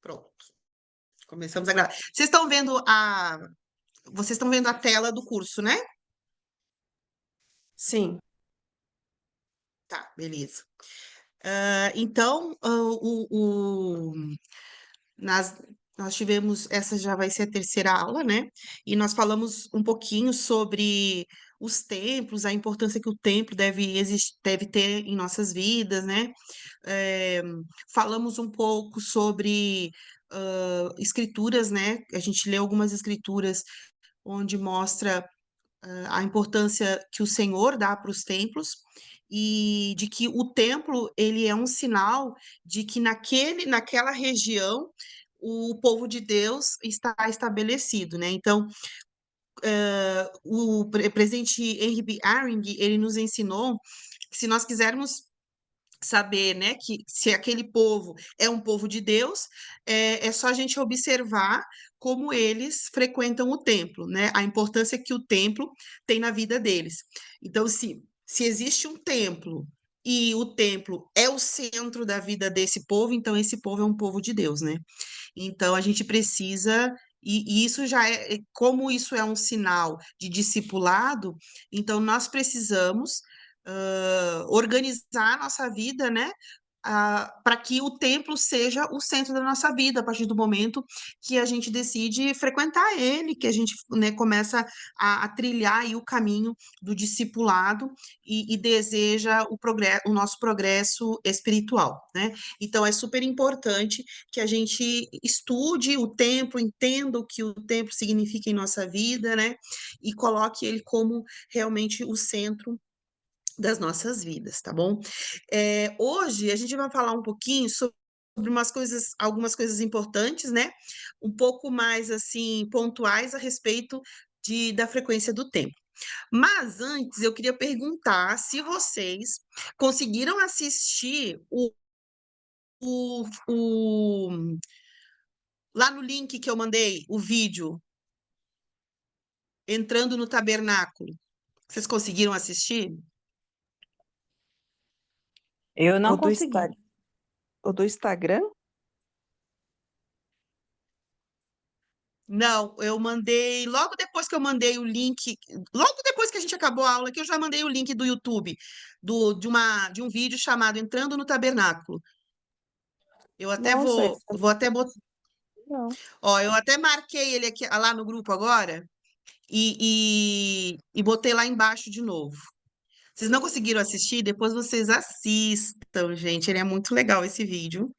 Pronto, começamos a gravar. Vocês estão vendo a tela do curso, né? Sim. Tá, beleza. Então, nas- nós tivemos, essa já vai ser a terceira aula, né? E nós falamos um pouquinho sobre os templos, a importância que o templo deve ter em nossas vidas, né? Eh, Falamos um pouco sobre escrituras, né? A gente leu algumas escrituras onde mostra a importância que o Senhor dá para os templos e de que o templo ele é um sinal de que naquela região o povo de Deus está estabelecido, né? Então, o presidente Henry B. Eyring, ele nos ensinou que se nós quisermos saber, né, que se aquele povo é um povo de Deus, é só a gente observar como eles frequentam o templo, né? A importância que o templo tem na vida deles. Então, se existe um templo e o templo é o centro da vida desse povo, então esse povo é um povo de Deus, né? Então a gente precisa e isso já como isso é um sinal de discipulado, então nós precisamos organizar a nossa vida, né? Para que o templo seja o centro da nossa vida, a partir do momento que a gente decide frequentar ele, que a gente, né, começa a trilhar aí o caminho do discipulado e deseja o nosso progresso espiritual, né? Então é super importante que a gente estude o templo, entenda o que o templo significa em nossa vida, né? E coloque ele como realmente o centro das nossas vidas, tá bom? Hoje a gente vai falar um pouquinho sobre algumas coisas importantes, né? Um pouco mais assim pontuais a respeito da frequência do tempo. Mas antes eu queria perguntar se vocês conseguiram assistir o lá no link que eu mandei, o vídeo entrando no tabernáculo. Vocês conseguiram assistir? Eu O não do, consegui. o do Instagram? Não, eu mandei logo depois que eu mandei o link, logo depois que a gente acabou a aula aqui, eu já mandei o link do YouTube de um vídeo chamado Entrando no Tabernáculo. Eu até Nossa, vou até botar, não. ó, eu até marquei ele aqui lá no grupo agora e botei lá embaixo de novo. Vocês não conseguiram assistir? Depois vocês assistam, gente. Ele é muito legal esse vídeo.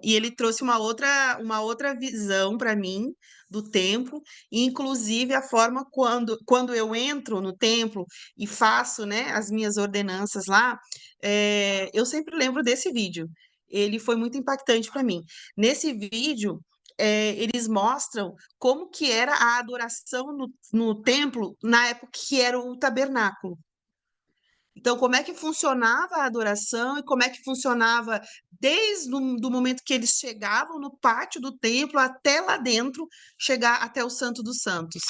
E ele trouxe uma outra visão para mim do templo, inclusive a forma quando eu entro no templo e faço, né, as minhas ordenanças lá, eu sempre lembro desse vídeo. Ele foi muito impactante para mim. Nesse vídeo, eles mostram como que era a adoração no templo na época que era o tabernáculo. Então, como é que funcionava a adoração e como é que funcionava desde o do momento que eles chegavam no pátio do templo até lá dentro, chegar até o Santo dos Santos,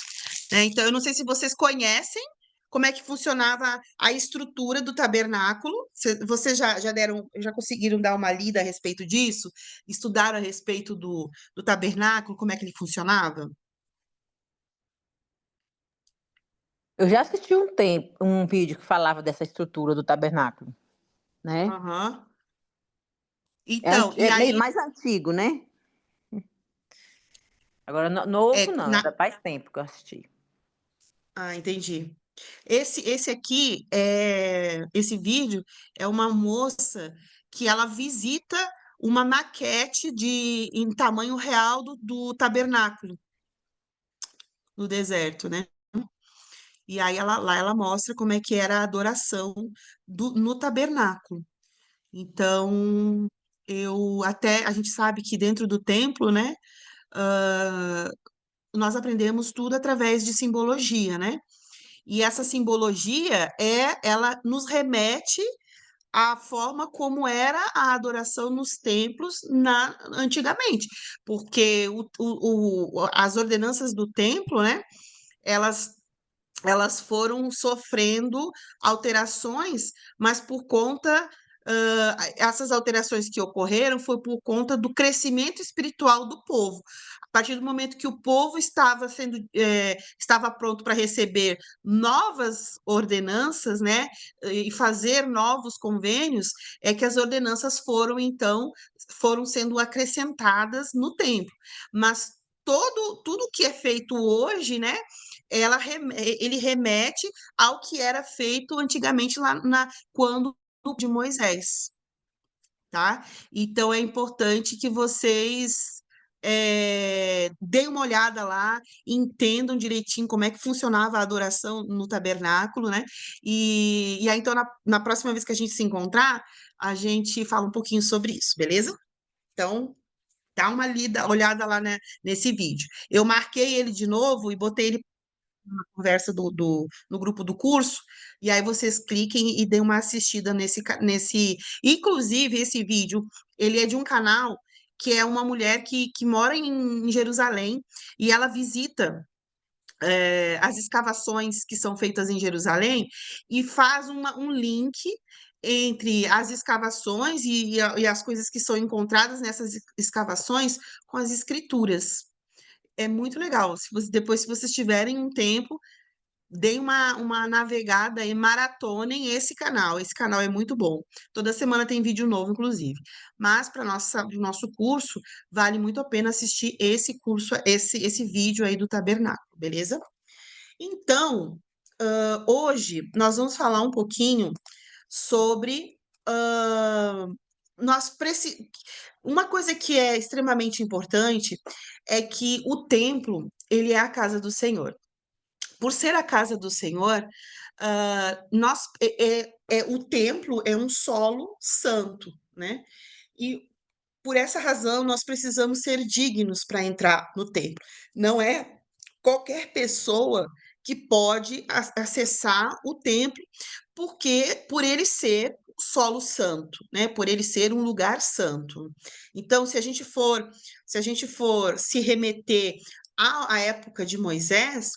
né? Então, eu não sei se vocês conhecem como é que funcionava a estrutura do tabernáculo. Vocês já conseguiram dar uma lida a respeito disso? Estudaram a respeito do tabernáculo, como é que ele funcionava? Eu já assisti um vídeo que falava dessa estrutura do tabernáculo, né? Aham. Então, e É meio aí, mais antigo, né? Agora, novo é, não, na, ainda faz tempo que eu assisti. entendi. Esse vídeo é uma moça que ela visita uma maquete em tamanho real do tabernáculo no deserto, né? E aí lá ela mostra como é que era a adoração no tabernáculo. Então, a gente sabe que dentro do templo, né, ah, nós aprendemos tudo através de simbologia, né? E essa simbologia ela nos remete à forma como era a adoração nos templos antigamente, porque as ordenanças do templo, né, elas, elas foram sofrendo alterações, mas por conta essas alterações que ocorreram foi por conta do crescimento espiritual do povo. A partir do momento que o povo estava pronto para receber novas ordenanças, né, e fazer novos convênios, é que as ordenanças foram sendo acrescentadas no templo. Mas tudo que é feito hoje, né, ele remete ao que era feito antigamente quando de Moisés, tá? Então é importante que vocês deem uma olhada lá, entendam direitinho como é que funcionava a adoração no tabernáculo, né? E aí, então, na próxima vez que a gente se encontrar, a gente fala um pouquinho sobre isso, beleza? Então, dá uma olhada lá, né, nesse vídeo. Eu marquei ele de novo e botei ele na conversa no grupo do curso, e aí vocês cliquem e deem uma assistida nesse. Inclusive, esse vídeo, ele é de um canal que é uma mulher que mora em Jerusalém, e ela visita as escavações que são feitas em Jerusalém e faz um link entre as escavações e as coisas que são encontradas nessas escavações com as escrituras. É muito legal. Depois, se vocês tiverem um tempo, deem uma navegada e maratonem esse canal. Esse canal é muito bom. Toda semana tem vídeo novo, inclusive. Mas para o nosso curso, vale muito a pena assistir esse curso, esse vídeo aí do tabernáculo, beleza? Então, hoje nós vamos falar um pouquinho sobre nós uma coisa que é extremamente importante é que o templo, ele é a casa do Senhor. Por ser a casa do Senhor, o templo é um solo santo, né? E por essa razão nós precisamos ser dignos para entrar no templo. Não é qualquer pessoa que pode acessar o templo, porque por ele ser solo santo, né? Por ele ser um lugar santo. Então, se a gente for se remeter à época de Moisés,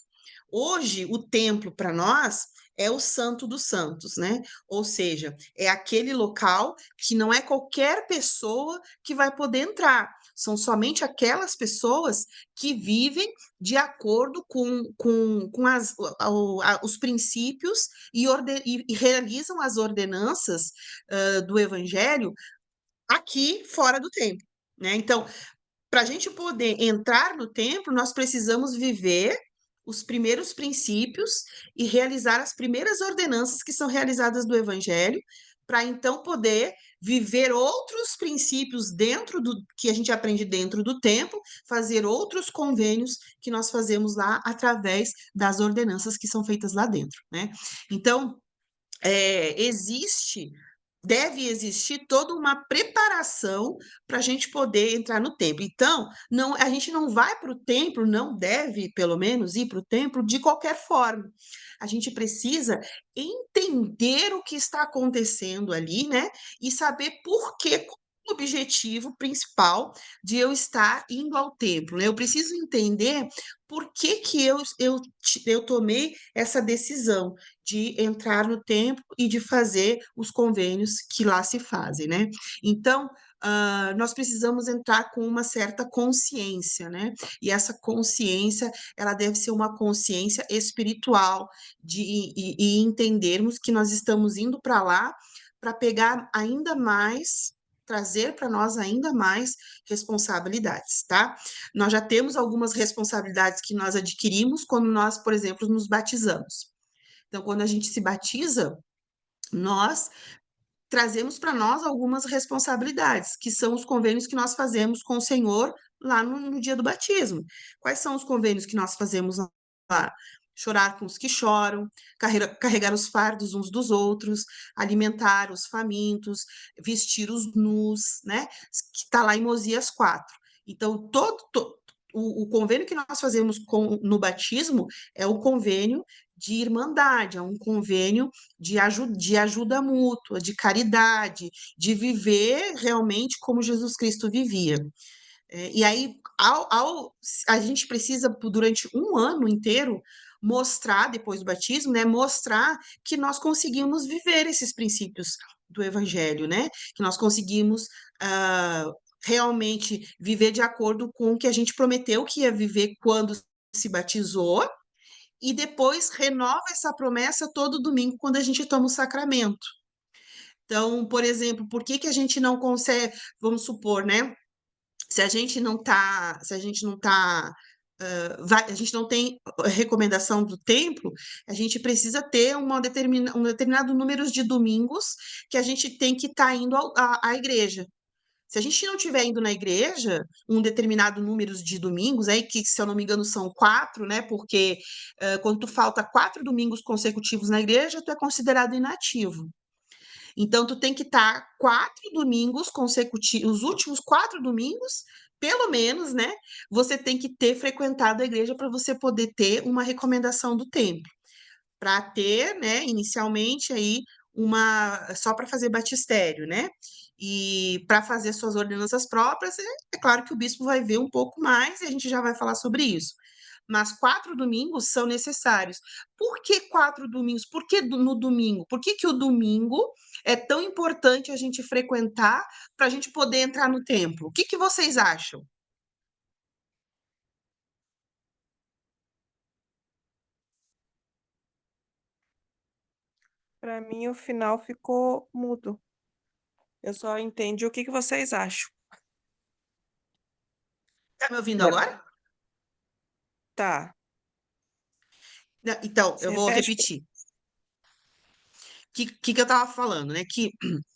hoje o templo para nós é o Santo dos Santos, né? Ou seja, é aquele local que não é qualquer pessoa que vai poder entrar. São somente aquelas pessoas que vivem de acordo com os princípios e realizam as ordenanças do Evangelho aqui fora do templo, né? Então, para a gente poder entrar no templo, nós precisamos viver os primeiros princípios e realizar as primeiras ordenanças que são realizadas do Evangelho, para então poder viver outros princípios dentro do que a gente aprende dentro do templo, fazer outros convênios que nós fazemos lá através das ordenanças que são feitas lá dentro, né? Então, deve existir toda uma preparação para a gente poder entrar no templo. Então, a gente não vai para o templo, não deve, pelo menos, ir para o templo de qualquer forma. A gente precisa entender o que está acontecendo ali, né? E saber por quê, qual é o objetivo principal de eu estar indo ao templo, né? Eu preciso entender por que que eu tomei essa decisão de entrar no templo e de fazer os convênios que lá se fazem, né? Então, nós precisamos entrar com uma certa consciência, né? E essa consciência, ela deve ser uma consciência espiritual e entendermos que nós estamos indo para lá para pegar ainda mais, trazer para nós ainda mais responsabilidades, tá? Nós já temos algumas responsabilidades que nós adquirimos quando nós, por exemplo, nos batizamos. Então, quando a gente se batiza, nós trazemos para nós algumas responsabilidades, que são os convênios que nós fazemos com o Senhor lá no dia do batismo. Quais são os convênios que nós fazemos lá? Chorar com os que choram, carregar os fardos uns dos outros, alimentar os famintos, vestir os nus, né? Que está lá em Mosias 4. Então, o convênio que nós fazemos no batismo é o convênio de irmandade, é um convênio de ajuda mútua, de caridade, de viver realmente como Jesus Cristo vivia. E aí, a gente precisa, durante um ano inteiro, mostrar, depois do batismo, né, mostrar que nós conseguimos viver esses princípios do Evangelho, né? Que nós conseguimos ah, realmente viver de acordo com o que a gente prometeu que ia viver quando se batizou, e depois renova essa promessa todo domingo quando a gente toma o sacramento. Então, por exemplo, por que que a gente não consegue, vamos supor, né? Se a gente não tá, a gente não tem recomendação do templo, a gente precisa ter um determinado número de domingos que a gente tem que estar indo à igreja. Se a gente não estiver indo na igreja, um determinado número de domingos, aí que, se eu não me engano, são 4, né? Porque quando tu falta 4 domingos consecutivos na igreja, tu é considerado inativo. Então, tu tem que estar 4 domingos consecutivos, os últimos 4 domingos, pelo menos, né? Você tem que ter frequentado a igreja para você poder ter uma recomendação do templo. Para ter, né, inicialmente aí só para fazer batistério, né? E para fazer suas ordenanças próprias, é claro que o bispo vai ver um pouco mais e a gente já vai falar sobre isso. Mas 4 domingos são necessários. Por que 4 domingos? Por que no domingo? Por que que o domingo é tão importante a gente frequentar para a gente poder entrar no templo? O que que vocês acham? Para mim, o final ficou mudo. Eu só entendi o que vocês acham. Tá me ouvindo É. agora? Tá. Então, Você eu vou repete? repetir. Que eu estava falando, né? Que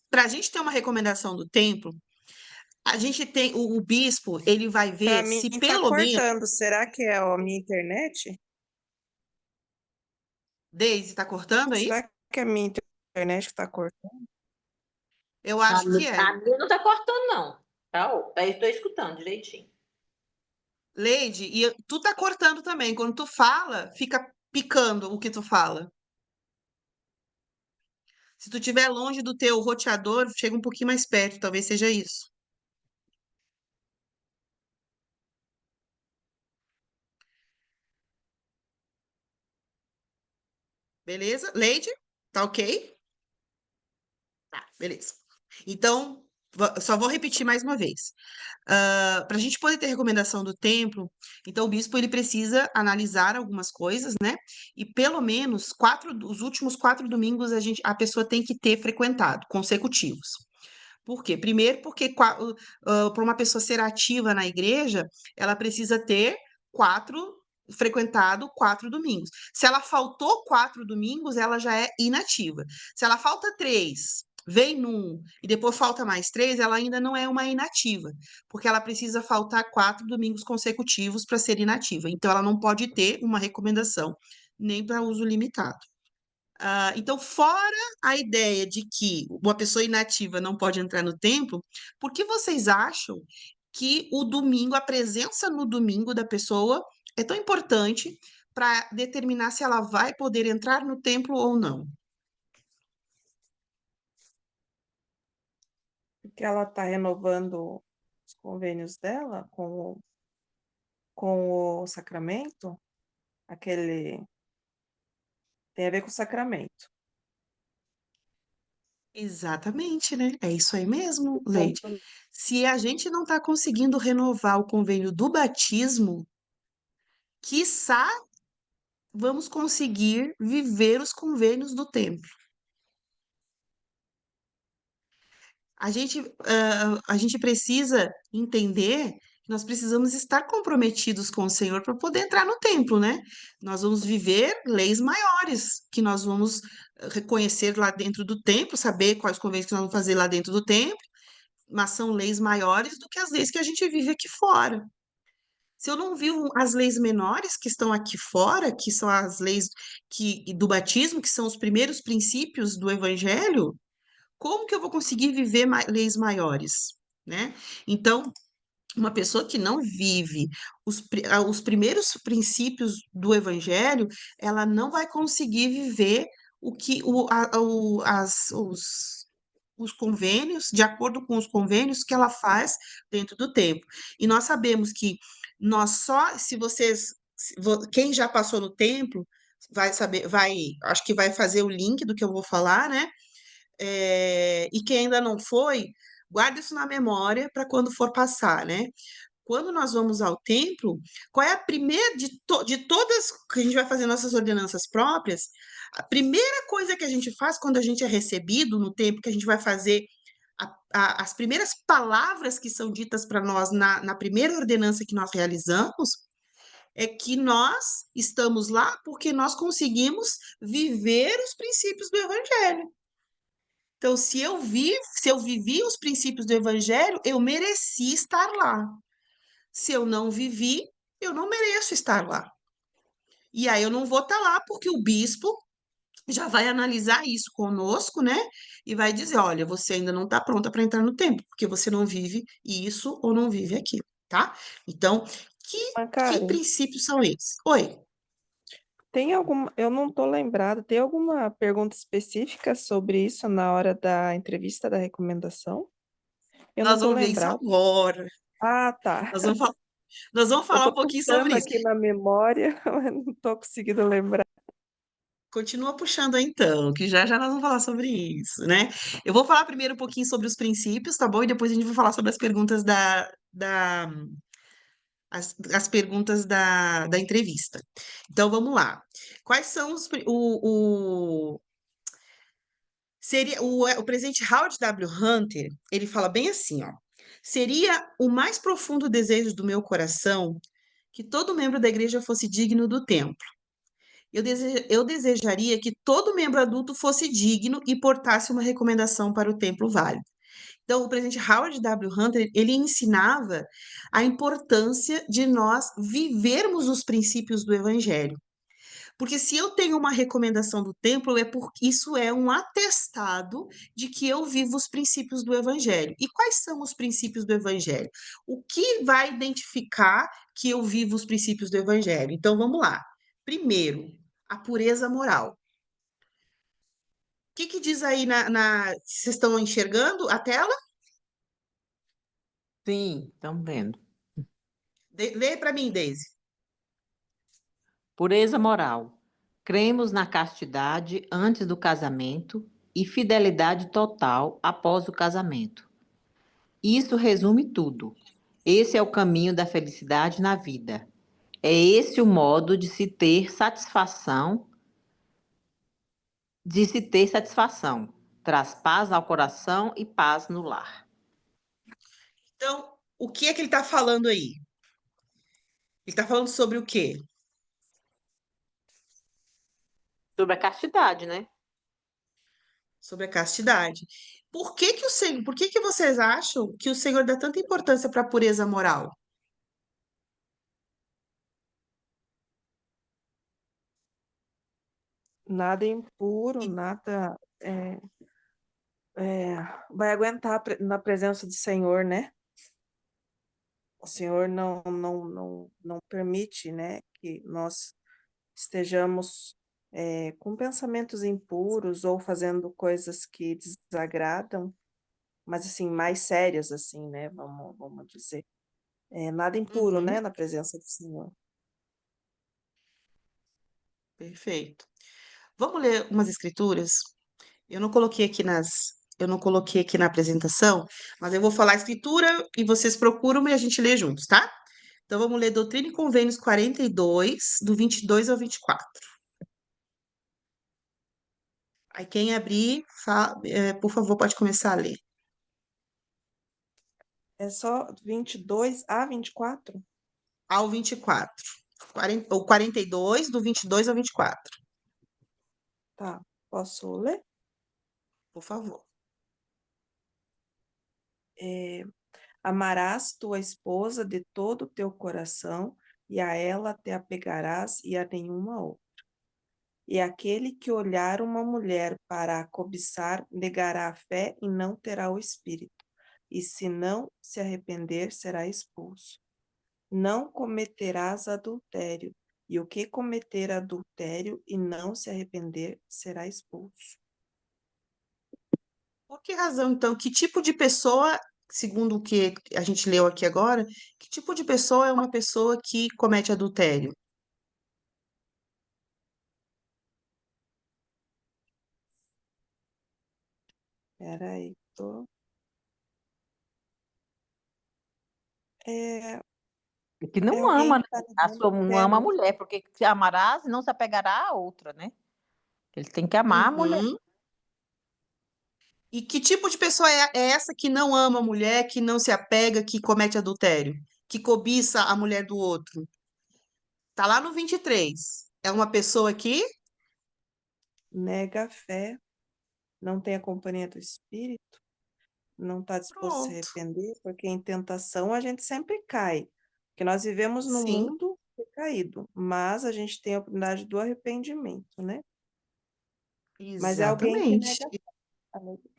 para a gente ter uma recomendação do templo, a gente tem o bispo, ele vai Para ver mim, se tá pelo menos, cortando. Será que é a minha internet? Deise, está cortando aí? Será que é a minha internet que tá cortando? Eu A, acho que mi- é. a minha não tá cortando, não. Tá, ó, tá, eu tô escutando direitinho. Leide, e tu tá cortando também. Quando tu fala, fica picando o que tu fala. Se tu estiver longe do teu roteador, chega um pouquinho mais perto, talvez seja isso. Beleza? Leide, tá ok? Tá, beleza. Então, só vou repetir mais uma vez. Para a gente poder ter recomendação do templo, então o bispo ele precisa analisar algumas coisas, né? E pelo menos os últimos 4 domingos a pessoa tem que ter frequentado, consecutivos. Por quê? Primeiro, porque para uma pessoa ser ativa na igreja, ela precisa ter frequentado 4 domingos. Se ela faltou 4 domingos, ela já é inativa. Se ela falta 3, vem num e depois falta mais 3, ela ainda não é uma inativa, porque ela precisa faltar 4 domingos consecutivos para ser inativa. Então, ela não pode ter uma recomendação, nem para uso limitado. Então, fora a ideia de que uma pessoa inativa não pode entrar no templo, por que vocês acham que o domingo, a presença no domingo da pessoa é tão importante para determinar se ela vai poder entrar no templo ou não? Porque ela tá renovando os convênios dela com o sacramento. Aquele tem a ver com o sacramento. Exatamente, né? É isso aí mesmo, Então, Leide. Se a gente não está conseguindo renovar o convênio do batismo, quiçá vamos conseguir viver os convênios do templo. A gente precisa entender que nós precisamos estar comprometidos com o Senhor para poder entrar no templo, né? Nós vamos viver leis maiores, que nós vamos reconhecer lá dentro do templo, saber quais convênios que nós vamos fazer lá dentro do templo, mas são leis maiores do que as leis que a gente vive aqui fora. Se eu não vivo as leis menores que estão aqui fora, que são as leis do batismo, que são os primeiros princípios do evangelho, como que eu vou conseguir viver leis maiores, né? Então, uma pessoa que não vive os primeiros princípios do evangelho, ela não vai conseguir viver o que os convênios, de acordo com os convênios que ela faz dentro do templo. E nós sabemos que nós só, se vocês, quem já passou no templo, vai saber, acho que vai fazer o link do que eu vou falar, né? e quem ainda não foi, guarda isso na memória para quando for passar, né? Quando nós vamos ao templo, qual é a primeira de todas que a gente vai fazer nossas ordenanças próprias? A primeira coisa que a gente faz quando a gente é recebido no templo, que a gente vai fazer as primeiras palavras que são ditas para nós na primeira ordenança que nós realizamos, é que nós estamos lá porque nós conseguimos viver os princípios do Evangelho. Então, se eu vivi os princípios do Evangelho, eu mereci estar lá. Se eu não vivi, eu não mereço estar lá. E aí eu não vou estar lá porque o bispo já vai analisar isso conosco, né? E vai dizer: olha, você ainda não está pronta para entrar no templo, porque você não vive isso ou não vive aquilo, tá? Então, que Karen, princípios são esses? Oi, tem alguma, eu não estou lembrada, tem alguma pergunta específica sobre isso na hora da entrevista da recomendação? Eu não nós estou vamos ver isso lembrada. agora. Ah, tá. Nós vamos, nós vamos Eu falar estou um pouquinho puxando sobre isso. aqui na memória, mas não estou conseguindo lembrar. Continua puxando aí, então, que já já nós vamos falar sobre isso, né? Eu vou falar primeiro um pouquinho sobre os princípios, tá bom? E depois a gente vai falar sobre as perguntas as perguntas da entrevista. Então, vamos lá. Quais são seria o presidente Howard W. Hunter, ele fala bem assim, ó. Seria o mais profundo desejo do meu coração que todo membro da igreja fosse digno do templo. Eu desejaria que todo membro adulto fosse digno e portasse uma recomendação para o templo válido. Então, o presidente Howard W. Hunter, ele ensinava a importância de nós vivermos os princípios do evangelho. Porque se eu tenho uma recomendação do templo, é porque isso é um atestado de que eu vivo os princípios do evangelho. E quais são os princípios do evangelho? O que vai identificar que eu vivo os princípios do evangelho? Então, vamos lá. Primeiro, a pureza moral. O que diz aí vocês estão enxergando a tela? Sim, estamos vendo. Lê para mim, Deise. Pureza moral. Cremos na castidade antes do casamento e fidelidade total após o casamento. Isso resume tudo. Esse é o caminho da felicidade na vida. É esse o modo de se ter satisfação. Traz paz ao coração e paz no lar. Então, o que é que ele está falando aí? Ele está falando sobre o quê? Sobre a castidade, né? Sobre a castidade. Por que vocês acham que o Senhor dá tanta importância para a pureza moral? Nada impuro, E- nada vai aguentar na presença do Senhor, né? O Senhor não permite, né, que nós estejamos com pensamentos impuros ou fazendo coisas que desagradam, mas assim, mais sérias, assim, né? Vamos dizer. Nada impuro, né, Uhum, na presença do Senhor. perfeito. Vamos ler umas escrituras? Eu não coloquei aqui na apresentação, mas eu vou falar a escritura e vocês procuram e a gente lê juntos, tá? Então vamos ler Doutrina e Convênios 42, do 22 ao 24. Aí quem abrir, por favor, pode começar a ler. É só 22 a 24? Ao 24. O 42, do 22 ao 24, Tá, posso ler? por favor. É, Amarás tua esposa de todo o teu coração, e a ela te apegarás e a nenhuma outra. E aquele que olhar uma mulher para a cobiçar, negará a fé e não terá o espírito. E se não se arrepender, será expulso. Não cometerás adultério. E o que cometer adultério e não se arrepender, será expulso. Por que razão, então? Que tipo de pessoa, segundo o que a gente leu aqui agora, que tipo de pessoa é uma pessoa que comete adultério? Peraí, tô. É, Que é não alguém ama, que né? está lhe A dando sua não fé, ama a né? mulher, porque se amará, não se apegará a outra, né? Ele tem que amar a mulher. Uhum. E que tipo de pessoa é essa que não ama a mulher, que não se apega, que comete adultério, que cobiça a mulher do outro? Tá lá no 23. É uma pessoa que, Nega a fé, não tem a companhia do Espírito, não está disposto a se pronto. arrepender, porque em tentação a gente sempre cai. Porque nós vivemos no Sim, mundo recaído, mas a gente tem a oportunidade do arrependimento, né? Mas é exatamente.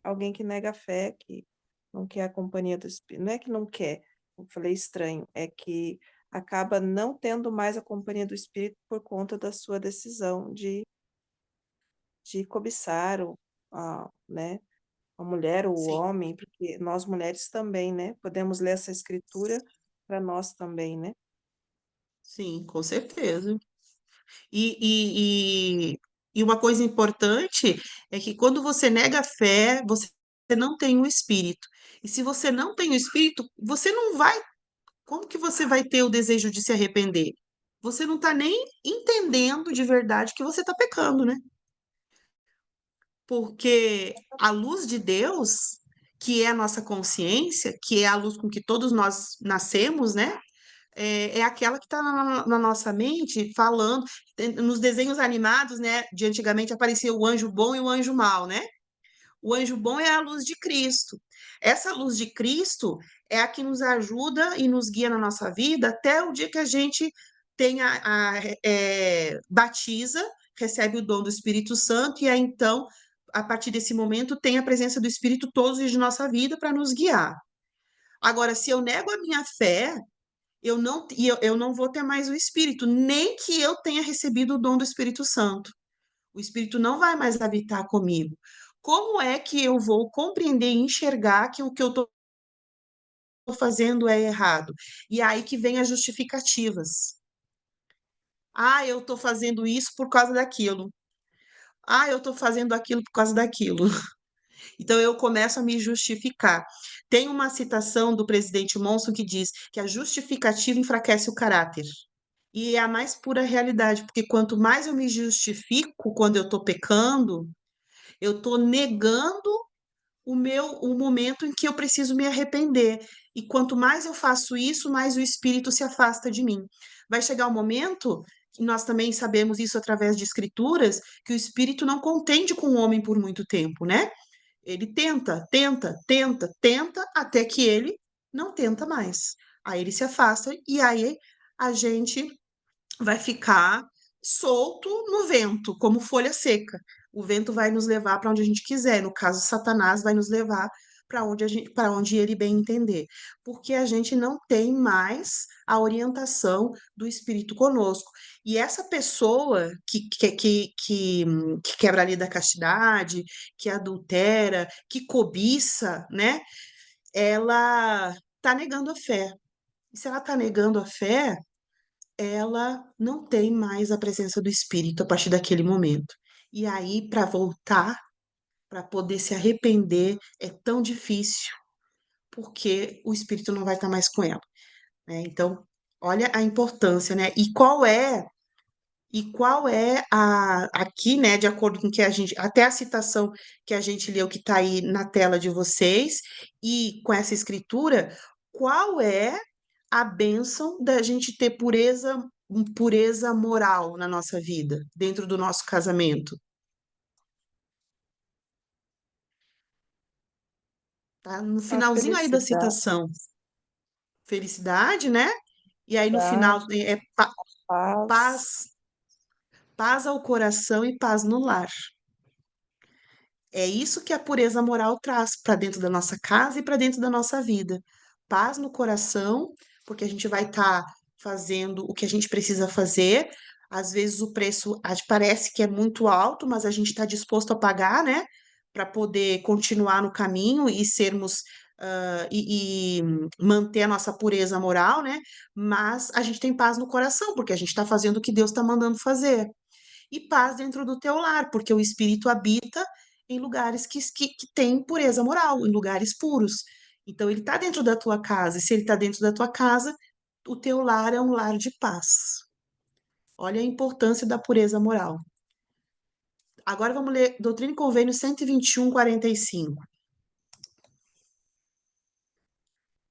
alguém que nega a fé, que não quer a companhia do Espírito. Não é que não quer, eu falei estranho, é que acaba não tendo mais a companhia do Espírito por conta da sua decisão de cobiçar né, a mulher ou o Sim, homem, porque nós mulheres também, né? Podemos ler essa escritura para nós também, né? sim, com certeza. E uma coisa importante é que quando você nega a fé, você não tem o Espírito. E se você não tem o Espírito, você não vai. Como que você vai ter o desejo de se arrepender? Você não está nem entendendo de verdade que você está pecando, né? Porque a luz de Deus, que é a nossa consciência, que é a luz com que todos nós nascemos, né? É aquela que está na nossa mente falando. Nos desenhos animados, né? De antigamente aparecia o anjo bom e o anjo mau, né? O anjo bom é a luz de Cristo. Essa luz de Cristo é a que nos ajuda e nos guia na nossa vida até o dia que a gente batiza, recebe o dom do Espírito Santo, e aí então, a partir desse momento, tem a presença do Espírito todos os dias de nossa vida para nos guiar. Agora, se eu nego a minha fé, eu não vou ter mais o Espírito, nem que eu tenha recebido o dom do Espírito Santo. O Espírito não vai mais habitar comigo. Como é que eu vou compreender e enxergar que o que eu estou fazendo é errado? E aí que vem as justificativas. Ah, eu estou fazendo isso por causa daquilo. Ah, eu estou fazendo aquilo por causa daquilo. Então eu começo a me justificar. Tem uma citação do presidente Monson que diz que a justificativa enfraquece o caráter. E é a mais pura realidade, porque quanto mais eu me justifico quando eu estou pecando, eu estou negando o momento em que eu preciso me arrepender. E quanto mais eu faço isso, mais o espírito se afasta de mim. Vai chegar um momento, que nós também sabemos isso através de escrituras, que o espírito não contende com o homem por muito tempo, né? Ele tenta, tenta, tenta, tenta, até que ele não tenta mais. Aí ele se afasta e aí a gente vai ficar solto no vento, como folha seca. O vento vai nos levar para onde a gente quiser. No caso, Satanás vai nos levar para onde ele bem entender, porque a gente não tem mais a orientação do Espírito conosco. E essa pessoa que quebra a lei da castidade, que adultera, que cobiça, né? Ela está negando a fé. E se ela está negando a fé, ela não tem mais a presença do espírito a partir daquele momento. E aí, para voltar, para poder se arrepender, é tão difícil, porque o espírito não vai estar mais com ela, né? Então, olha a importância, né? E qual é aqui, né, de acordo com que a gente, até a citação que a gente leu, que está aí na tela de vocês, e com essa escritura, qual é a bênção da gente ter pureza moral na nossa vida, dentro do nosso casamento? Tá no A finalzinho aí da felicidade, citação. Felicidade, né? E aí no final a é paz, paz, paz ao coração e paz no lar. É isso que a pureza moral traz para dentro da nossa casa e para dentro da nossa vida. Paz no coração, porque a gente vai estar fazendo o que a gente precisa fazer. Às vezes o preço parece que é muito alto, mas a gente está disposto a pagar, né? Para poder continuar no caminho e sermos. E manter a nossa pureza moral, né? Mas a gente tem paz no coração, porque a gente está fazendo o que Deus está mandando fazer. E paz dentro do teu lar, porque o Espírito habita em lugares que têm pureza moral, em lugares puros. Então, ele está dentro da tua casa, e se ele está dentro da tua casa, o teu lar é um lar de paz. Olha a importância da pureza moral. Agora vamos ler Doutrina e Convênio 121, 45.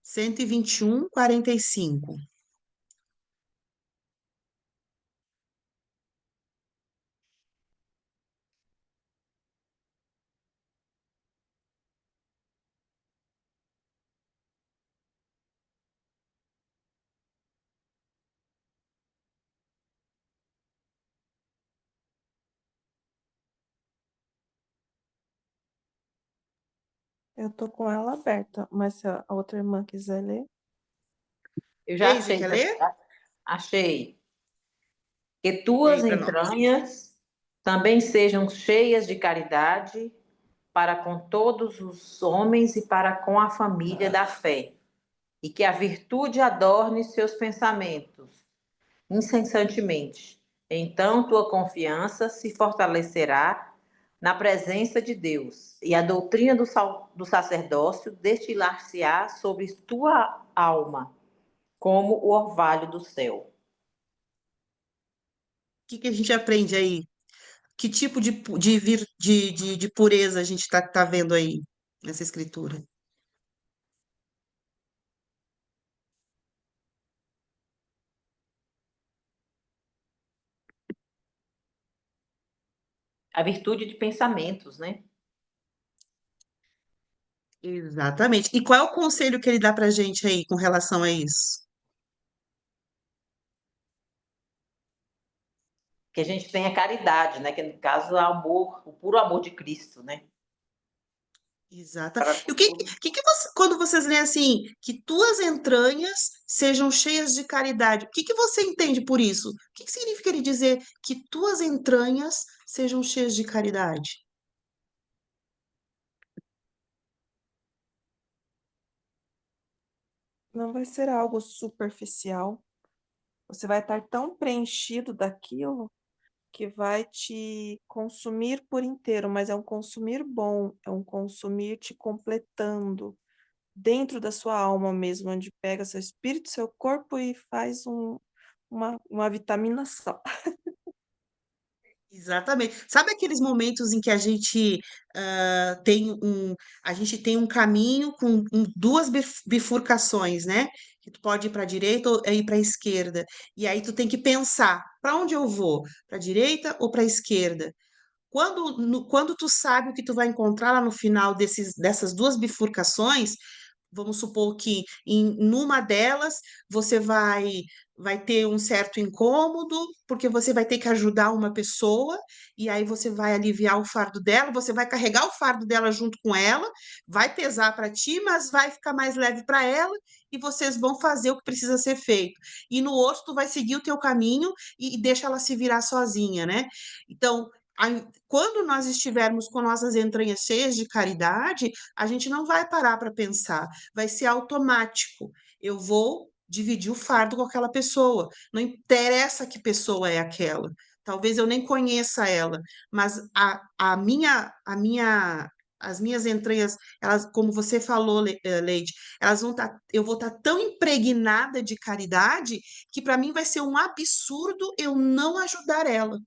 121, 45. Eu tô com ela aberta, mas se a outra irmã quiser ler. Eu já Geise, achei quer também, ler? tá? Achei. Que Lê aí tuas para nós. entranhas também sejam cheias de caridade para com todos os homens e para com a família da fé, e que a virtude adorne seus pensamentos incessantemente. Então tua confiança se fortalecerá na presença de Deus, e a doutrina do sacerdócio destilar-se-á sobre tua alma, como o orvalho do céu. Que a gente aprende aí? Que tipo de pureza a gente tá vendo aí nessa escritura? A virtude de pensamentos, né? Exatamente. E qual é o conselho que ele dá pra gente aí com relação a isso? Que a gente tenha caridade, né? Que no caso é amor, o puro amor de Cristo, né? Exata. Para E com todo. quando vocês leem assim, que tuas entranhas sejam cheias de caridade, o que que você entende por isso? O que que significa ele dizer que tuas entranhas sejam cheias de caridade? Não vai ser algo superficial. Você vai estar tão preenchido daquilo que vai te consumir por inteiro, mas é um consumir bom, é um consumir te completando dentro da sua alma mesmo, onde pega seu espírito, seu corpo e faz uma vitamina só. Exatamente. Sabe aqueles momentos em que a gente tem um caminho com duas bifurcações, né? Que tu pode ir para a direita ou ir para a esquerda. E aí tu tem que pensar, para onde eu vou? Para a direita ou para a esquerda? Quando tu sabe o que tu vai encontrar lá no final dessas duas bifurcações, vamos supor que numa delas você vai ter um certo incômodo, porque você vai ter que ajudar uma pessoa, e aí você vai aliviar o fardo dela, você vai carregar o fardo dela junto com ela, vai pesar para ti, mas vai ficar mais leve para ela, e vocês vão fazer o que precisa ser feito. E no outro, tu vai seguir o teu caminho e deixa ela se virar sozinha, né? Então, quando nós estivermos com nossas entranhas cheias de caridade, a gente não vai parar para pensar, vai ser automático. Eu vou dividir o fardo com aquela pessoa. Não interessa que pessoa é aquela. Talvez eu nem conheça ela, mas as minhas entranhas, elas, como você falou, Leide, eu vou estar tão impregnada de caridade que para mim vai ser um absurdo eu não ajudar ela,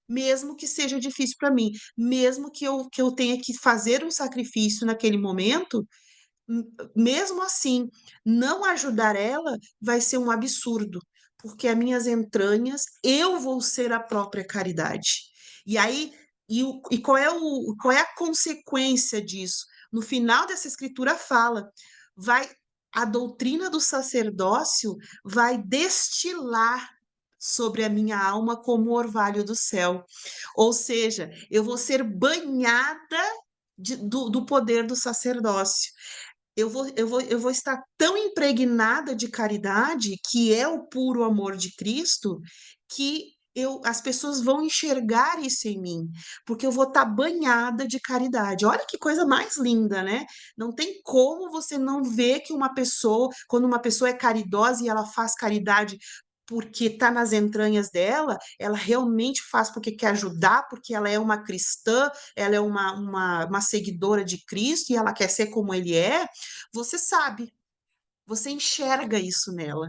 mesmo que seja difícil para mim, mesmo que eu tenha que fazer um sacrifício naquele momento, mesmo assim, não ajudar ela vai ser um absurdo, porque as minhas entranhas, eu vou ser a própria caridade. E aí, qual é a consequência disso? No final dessa escritura fala, vai a doutrina do sacerdócio vai destilar sobre a minha alma como o orvalho do céu. Ou seja, eu vou ser banhada do poder do sacerdócio. Eu vou estar tão impregnada de caridade, que é o puro amor de Cristo, que as pessoas vão enxergar isso em mim, porque eu vou estar banhada de caridade. Olha que coisa mais linda, né? Não tem como você não ver que quando uma pessoa é caridosa e ela faz caridade porque está nas entranhas dela, ela realmente faz porque quer ajudar, porque ela é uma cristã, ela é uma seguidora de Cristo e ela quer ser como ele é, você sabe, você enxerga isso nela.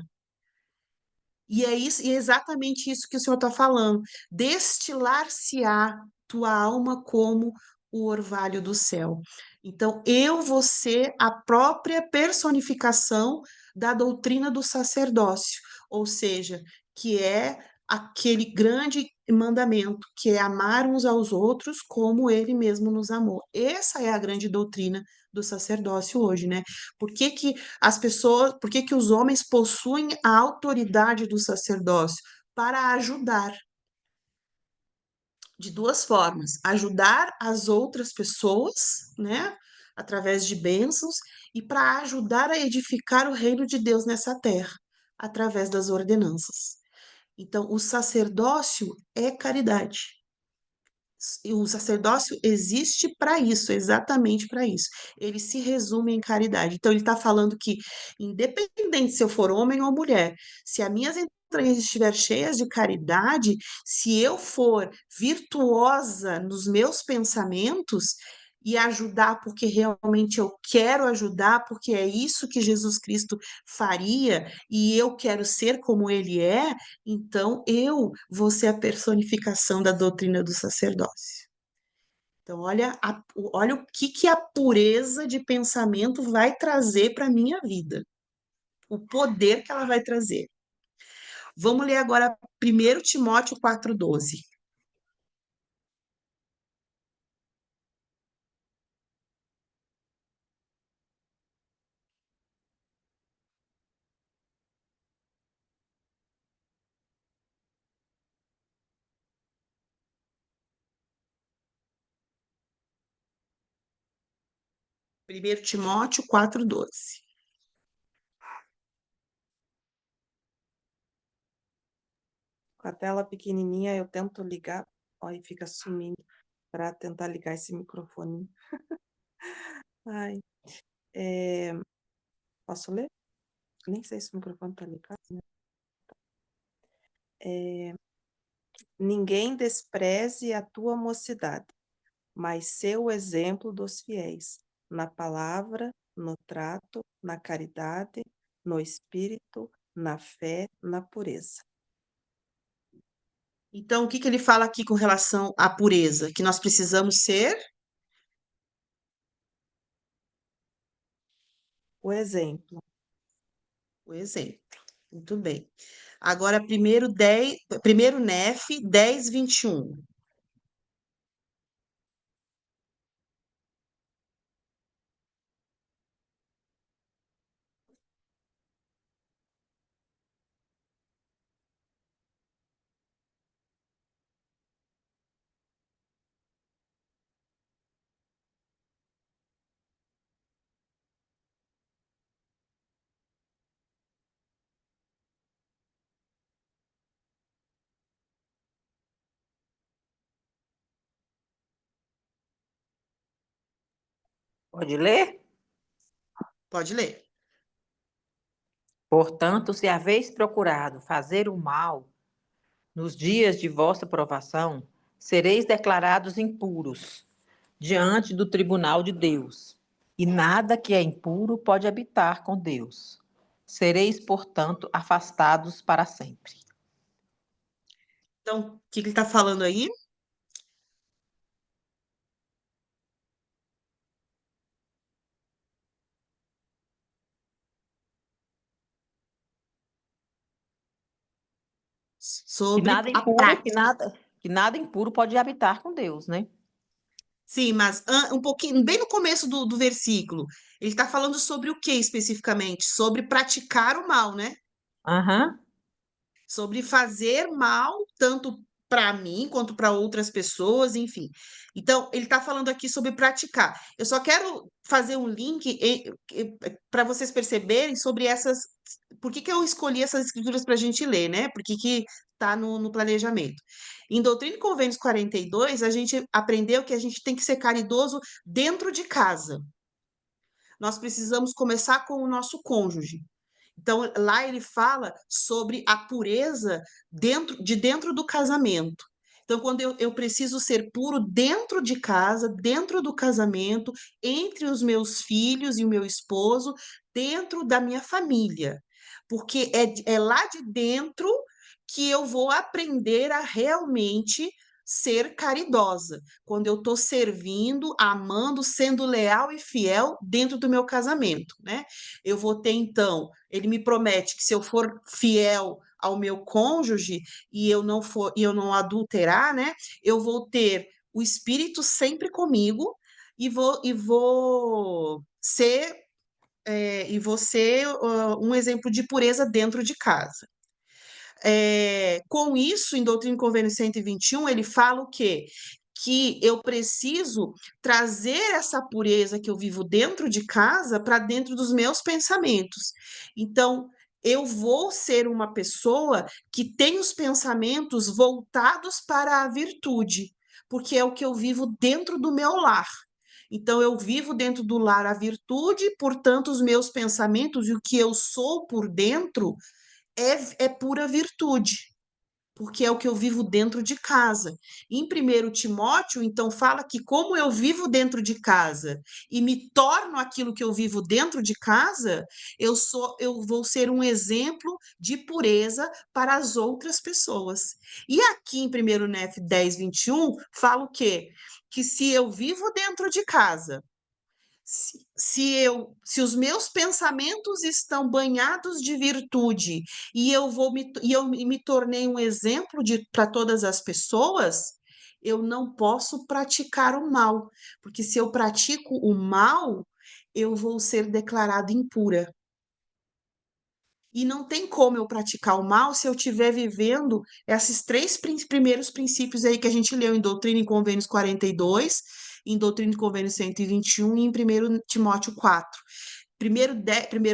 E é isso, e é exatamente isso que o senhor está falando. Destilar-se-á tua alma como o orvalho do céu. Então, eu vou ser a própria personificação da doutrina do sacerdócio, ou seja, que é aquele grande mandamento, que é amar uns aos outros como ele mesmo nos amou. Essa é a grande doutrina do sacerdócio hoje, né? Por que que as pessoas, por que que os homens possuem a autoridade do sacerdócio? Para ajudar, de duas formas: ajudar as outras pessoas, né, através de bênçãos, e para ajudar a edificar o reino de Deus nessa terra, através das ordenanças. Então, o sacerdócio é caridade. E o sacerdócio existe para isso, exatamente para isso. Ele se resume em caridade. Então, ele está falando que, independente se eu for homem ou mulher, se as minhas entranhas estiverem cheias de caridade, se eu for virtuosa nos meus pensamentos e ajudar porque realmente eu quero ajudar, porque é isso que Jesus Cristo faria e eu quero ser como ele é, então eu vou ser a personificação da doutrina do sacerdócio. Então, olha o que, que a pureza de pensamento vai trazer para a minha vida, o poder que ela vai trazer. Vamos ler agora 1 Timóteo 4,12. Primeiro Timóteo 4,12. Com a tela pequenininha, eu tento ligar, ó, e fica sumindo para tentar ligar esse microfone. Ai, posso ler? Nem sei se o microfone está ligado, né? Ninguém despreze a tua mocidade, mas sê o exemplo dos fiéis, na palavra, no trato, na caridade, no espírito, na fé, na pureza. Então, o que, que ele fala aqui com relação à pureza? Que nós precisamos ser O exemplo. o exemplo. Muito bem. Agora, primeiro Nef 10:21. Pode ler? Pode ler. Portanto, se haveis procurado fazer o mal nos dias de vossa provação, sereis declarados impuros diante do tribunal de Deus. E nada que é impuro pode habitar com Deus. Sereis, portanto, afastados para sempre. Então, o que, que ele está falando aí? Que Sobre nada a impuro, prática. que nada impuro pode habitar com Deus, né? Sim, mas um pouquinho, bem no começo do versículo, ele está falando sobre o que especificamente? Sobre praticar o mal, né? Aham. Sobre fazer mal, tanto para mim quanto para outras pessoas, enfim. Então, ele está falando aqui sobre praticar. Eu só quero fazer um link para vocês perceberem sobre essas. Por que, que eu escolhi essas escrituras para a gente ler, né? Por que que está no planejamento? Em Doutrina e Convênios 42, a gente aprendeu que a gente tem que ser caridoso dentro de casa. Nós precisamos começar com o nosso cônjuge. Então, lá ele fala sobre a pureza dentro do casamento. Então, quando eu preciso ser puro dentro de casa, dentro do casamento, entre os meus filhos e o meu esposo, dentro da minha família. Porque é lá de dentro que eu vou aprender a realmente ser caridosa. Quando eu estou servindo, amando, sendo leal e fiel dentro do meu casamento, né? Eu vou ter, então, ele me promete que se eu for fiel ao meu cônjuge e eu não adulterar, né? Eu vou ter o Espírito sempre comigo e vou ser um exemplo de pureza dentro de casa. Com isso, em Doutrina e Convênio 121, ele fala o quê? Que eu preciso trazer essa pureza que eu vivo dentro de casa para dentro dos meus pensamentos. Então, eu vou ser uma pessoa que tem os pensamentos voltados para a virtude, porque é o que eu vivo dentro do meu lar. Então, eu vivo dentro do lar a virtude, portanto, os meus pensamentos e o que eu sou por dentro é pura virtude, porque é o que eu vivo dentro de casa. Em 1 Timóteo, então, fala que como eu vivo dentro de casa e me torno aquilo que eu vivo dentro de casa, eu vou ser um exemplo de pureza para as outras pessoas. E aqui em 1 Nef 10:21, fala o quê? Que se eu vivo dentro de casa, se os meus pensamentos estão banhados de virtude e eu me tornei um exemplo para todas as pessoas, eu não posso praticar o mal, porque se eu pratico o mal, eu vou ser declarada impura. E não tem como eu praticar o mal se eu estiver vivendo esses três primeiros princípios aí que a gente leu em Doutrina e Convênios 42, em Doutrina e Convênios 121 e em 1 Timóteo 4. Primeiro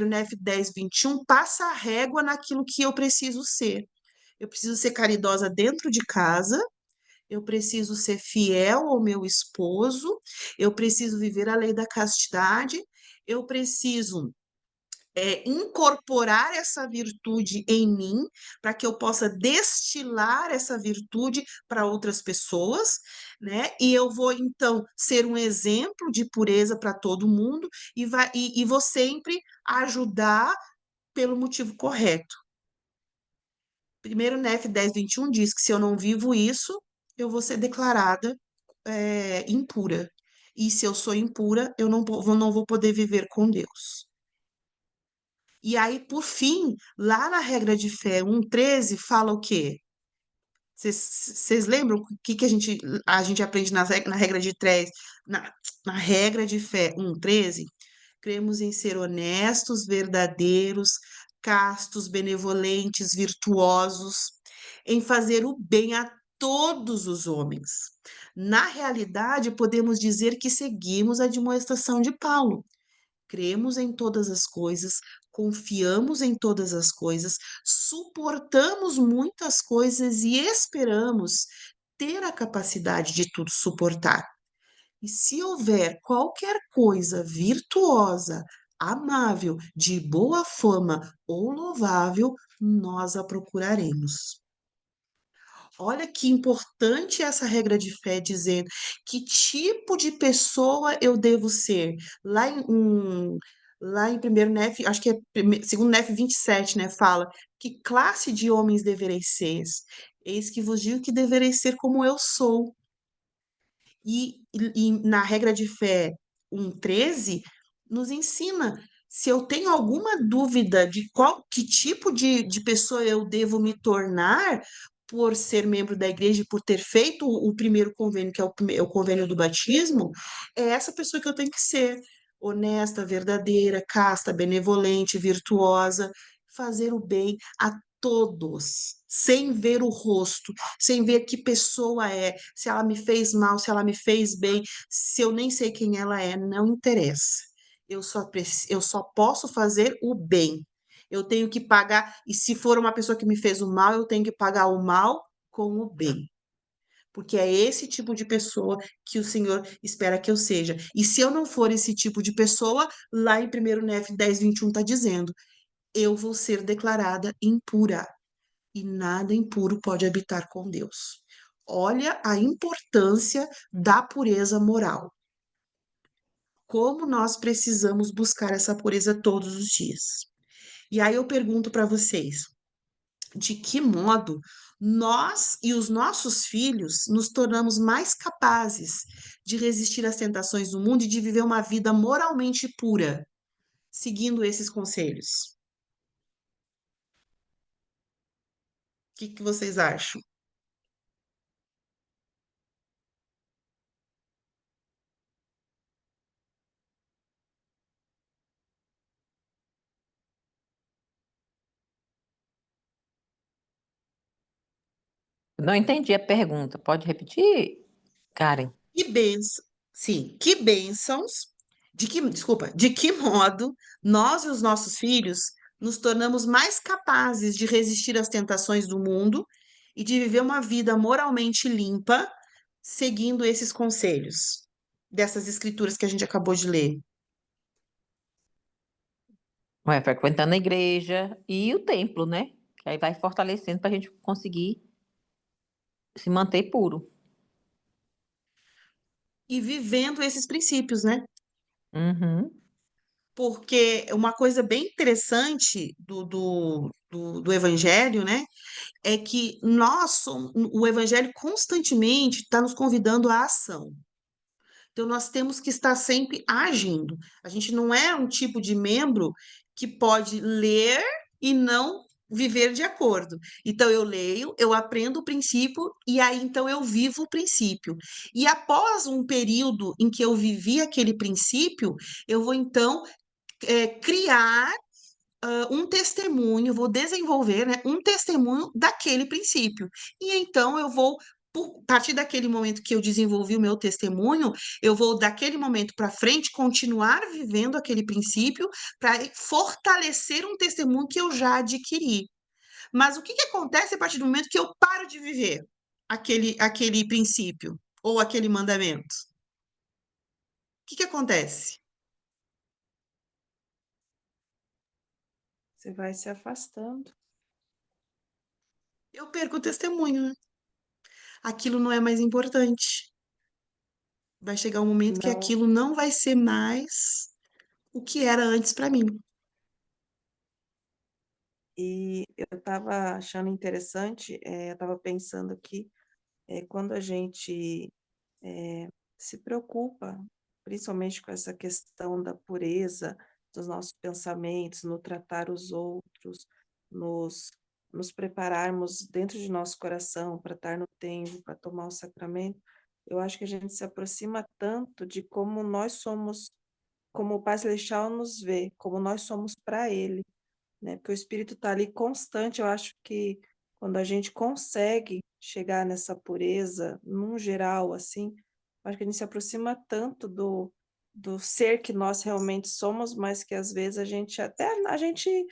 Nef 10:21 passa a régua naquilo que eu preciso ser. Eu preciso ser caridosa dentro de casa, eu preciso ser fiel ao meu esposo, eu preciso viver a lei da castidade, eu preciso incorporar essa virtude em mim, para que eu possa destilar essa virtude para outras pessoas, né? E eu vou, então, ser um exemplo de pureza para todo mundo e vou sempre ajudar pelo motivo correto. 1 Nef 10:21 diz que se eu não vivo isso, eu vou ser declarada impura. E se eu sou impura, eu não vou poder viver com Deus. E aí, por fim, lá na regra de fé 1:13 fala o quê? Vocês lembram o que a gente aprende na regra de na regra de fé 1:13? Cremos em ser honestos, verdadeiros, castos, benevolentes, virtuosos, em fazer o bem a todos os homens. Na realidade, podemos dizer que seguimos a admoestação de Paulo. Cremos em todas as coisas, confiamos em todas as coisas, suportamos muitas coisas e esperamos ter a capacidade de tudo suportar. E se houver qualquer coisa virtuosa, amável, de boa fama ou louvável, nós a procuraremos. Olha que importante essa regra de fé dizendo que tipo de pessoa eu devo ser. Lá em 1 Nef, acho que é 2 Nef 27, né, fala que classe de homens devereis ser. Eis que vos digo que devereis ser como eu sou. E na regra de fé 1:13 nos ensina se eu tenho alguma dúvida de que tipo de pessoa eu devo me tornar por ser membro da igreja, e por ter feito o primeiro convênio, que é o convênio do batismo, é essa pessoa que eu tenho que ser. Honesta, verdadeira, casta, benevolente, virtuosa, fazer o bem a todos, sem ver o rosto, sem ver que pessoa é, se ela me fez mal, se ela me fez bem, se eu nem sei quem ela é, não interessa. Eu só posso fazer o bem. Eu tenho que pagar, e se for uma pessoa que me fez o mal, eu tenho que pagar o mal com o bem. Porque é esse tipo de pessoa que o Senhor espera que eu seja. E se eu não for esse tipo de pessoa, lá em 1 Nef 10:21 está dizendo: eu vou ser declarada impura, e nada impuro pode habitar com Deus. Olha a importância da pureza moral. Como nós precisamos buscar essa pureza todos os dias. E aí eu pergunto para vocês, de que modo nós e os nossos filhos nos tornamos mais capazes de resistir às tentações do mundo e de viver uma vida moralmente pura, seguindo esses conselhos? O que que vocês acham? Não entendi a pergunta. Pode repetir, Karen? Que bênção, sim, que bênçãos, desculpa, de que modo nós e os nossos filhos nos tornamos mais capazes de resistir às tentações do mundo e de viver uma vida moralmente limpa, seguindo esses conselhos dessas escrituras que a gente acabou de ler. Ué, frequentando a igreja e o templo, né? Que aí vai fortalecendo para a gente conseguir se manter puro. E vivendo esses princípios, né? Uhum. Porque uma coisa bem interessante do Evangelho, né? É que o Evangelho constantemente está nos convidando à ação. Então, nós temos que estar sempre agindo. A gente não é um tipo de membro que pode ler e não viver de acordo. Então, eu leio, eu aprendo o princípio e aí então eu vivo o princípio. E após um período em que eu vivi aquele princípio, eu vou então criar um testemunho, vou desenvolver, né, um testemunho daquele princípio. E então eu vou, a partir daquele momento que eu desenvolvi o meu testemunho, eu vou, daquele momento para frente, continuar vivendo aquele princípio para fortalecer um testemunho que eu já adquiri. Mas o que que acontece a partir do momento que eu paro de viver aquele princípio ou aquele mandamento? O que que acontece? Você vai se afastando. Eu perco o testemunho, né? Aquilo não é mais importante. Vai chegar um momento que Não, aquilo não vai ser mais o que era antes para mim. e eu estava achando interessante, eu estava pensando aqui, quando a gente se preocupa, principalmente com essa questão da pureza dos nossos pensamentos, no tratar os outros, nos, nos prepararmos dentro de nosso coração para estar no templo, para tomar o sacramento, eu acho que a gente se aproxima tanto de como nós somos, como o Pai Celestial nos vê, como nós somos para Ele, né? Porque o Espírito está ali constante. Eu acho que quando a gente consegue chegar nessa pureza, num geral, assim, acho que a gente se aproxima tanto do ser que nós realmente somos, mas que às vezes a gente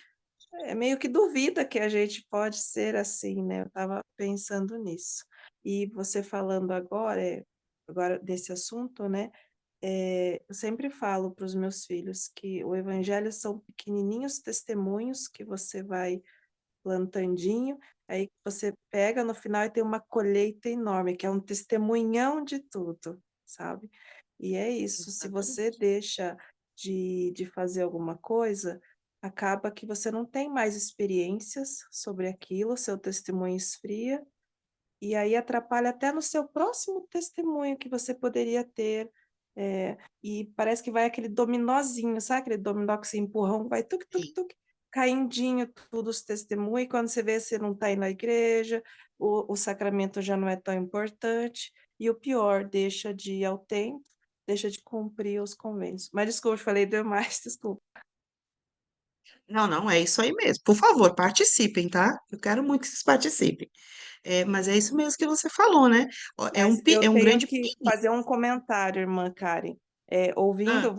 meio que duvida que a gente pode ser assim, né? Eu estava pensando nisso. E você falando agora desse assunto, né? Eu sempre falo para os meus filhos que o evangelho são pequenininhos testemunhos que você vai plantandinho, aí você pega no final e tem uma colheita enorme, que é um testemunhão de tudo, sabe? E é isso, se você Exatamente. deixa de fazer alguma coisa, acaba que você não tem mais experiências sobre aquilo, seu testemunho esfria, e aí atrapalha até no seu próximo testemunho que você poderia ter. E parece que vai aquele dominózinho, sabe aquele dominó que se empurrão, vai tuk, tuk, Sim. tuk, caindinho tudo os testemunhos, e quando você vê, você não está indo à igreja, o sacramento já não é tão importante, e o pior, deixa de ir ao templo, deixa de cumprir os convênios. Mas desculpa, eu falei demais, desculpa. Não, não, é isso aí mesmo. Por favor, participem, tá? Eu quero muito que vocês participem. Mas é isso mesmo que você falou, né? Ó, Mas eu é um tenho grande que perigo. fazer um comentário, irmã Karen. Ah, Ouvindo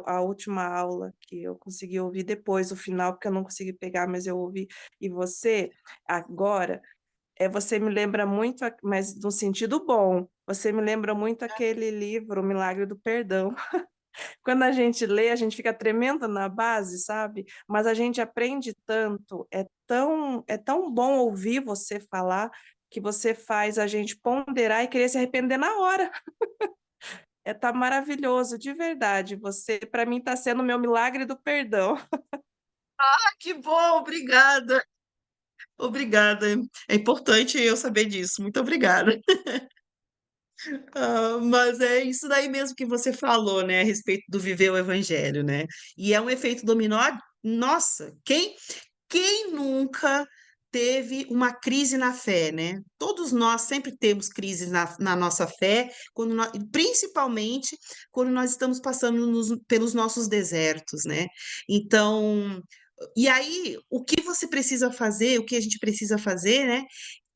a última aula, que eu consegui ouvir depois, o final, porque eu não consegui pegar, mas eu ouvi. E você, agora, você me lembra muito, mas no sentido bom, você me lembra muito aquele livro, O Milagre do Perdão. Quando a gente lê, a gente fica tremendo na base, sabe? Mas a gente aprende tanto, é tão bom ouvir você falar que você faz a gente ponderar e querer se arrepender na hora. Tá maravilhoso, de verdade. Você, para mim, está sendo o meu milagre do perdão. Ah, que bom, obrigada. Obrigada. É importante eu saber disso. Muito obrigada. Mas é isso daí mesmo que você falou, né, a respeito do viver o evangelho, né? E é um efeito dominó. Nossa, quem nunca teve uma crise na fé, né? Todos nós sempre temos crises na nossa fé, principalmente quando nós estamos passando pelos nossos desertos, né? Então, e aí, o que você precisa fazer, o que a gente precisa fazer, né,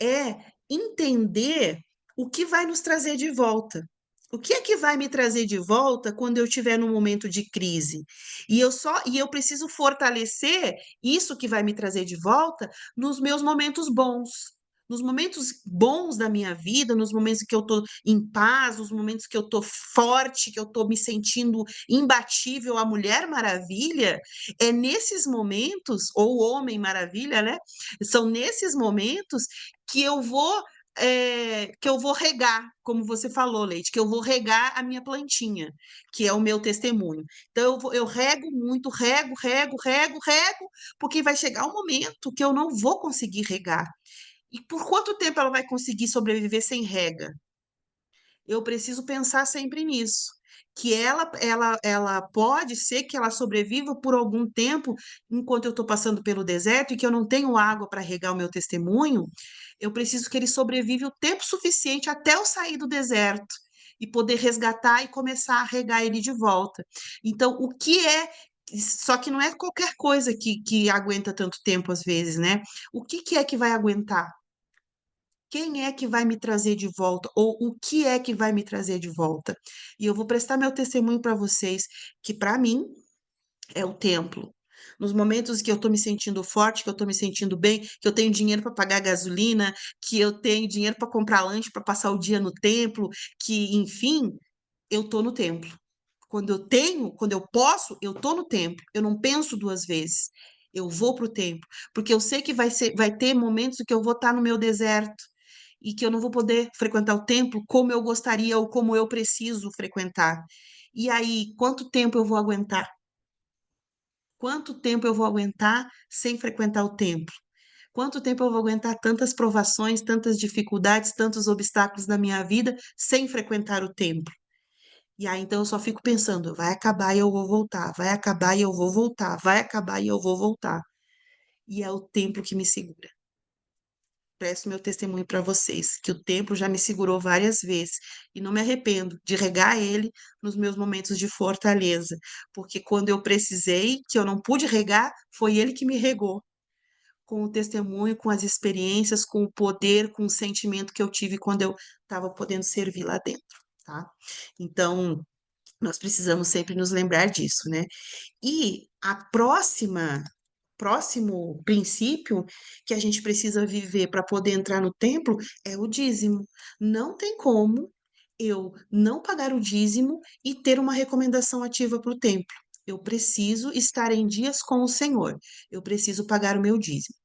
é entender o que vai nos trazer de volta. O que é que vai me trazer de volta quando eu estiver num momento de crise? E eu preciso fortalecer isso que vai me trazer de volta nos meus momentos bons. Nos momentos bons da minha vida, nos momentos que eu estou em paz, nos momentos que eu estou forte, que eu estou me sentindo imbatível, a Mulher Maravilha, é nesses momentos, ou Homem Maravilha, né? São nesses momentos que eu vou regar, como você falou, Leite, que eu vou regar a minha plantinha, que é o meu testemunho. Então, eu rego muito, rego, rego, rego, rego, porque vai chegar um momento que eu não vou conseguir regar. E por quanto tempo ela vai conseguir sobreviver sem rega? Eu preciso pensar sempre nisso. Que ela pode ser que ela sobreviva por algum tempo enquanto eu estou passando pelo deserto e que eu não tenho água para regar o meu testemunho. Eu preciso que ele sobreviva o tempo suficiente até eu sair do deserto e poder resgatar e começar a regar ele de volta. Então, o que é. Só que não é qualquer coisa que aguenta tanto tempo às vezes, né? O que é que vai aguentar? Quem é que vai me trazer de volta? Ou o que é que vai me trazer de volta? E eu vou prestar meu testemunho para vocês, que para mim é o templo. Nos momentos que eu estou me sentindo forte, que eu estou me sentindo bem, que eu tenho dinheiro para pagar gasolina, que eu tenho dinheiro para comprar lanche, para passar o dia no templo, que, enfim, eu estou no templo. Quando eu posso, eu estou no templo. Eu não penso duas vezes. Eu vou para o templo, porque eu sei que vai ter momentos que eu vou estar no meu deserto e que eu não vou poder frequentar o templo como eu gostaria ou como eu preciso frequentar. E aí, quanto tempo eu vou aguentar? Quanto tempo eu vou aguentar sem frequentar o templo? Quanto tempo eu vou aguentar tantas provações, tantas dificuldades, tantos obstáculos na minha vida sem frequentar o templo? E aí, então, eu só fico pensando, vai acabar e eu vou voltar, vai acabar e eu vou voltar, vai acabar e eu vou voltar. E é o templo que me segura. Presto meu testemunho para vocês, que o templo já me segurou várias vezes e não me arrependo de regar ele nos meus momentos de fortaleza, porque quando eu precisei, que eu não pude regar, foi ele que me regou, com o testemunho, com as experiências, com o poder, com o sentimento que eu tive quando eu estava podendo servir lá dentro, tá? Então, nós precisamos sempre nos lembrar disso, né? E a próximo princípio que a gente precisa viver para poder entrar no templo é o dízimo. Não tem como eu não pagar o dízimo e ter uma recomendação ativa para o templo. Eu preciso estar em dias com o Senhor. Eu preciso pagar o meu dízimo.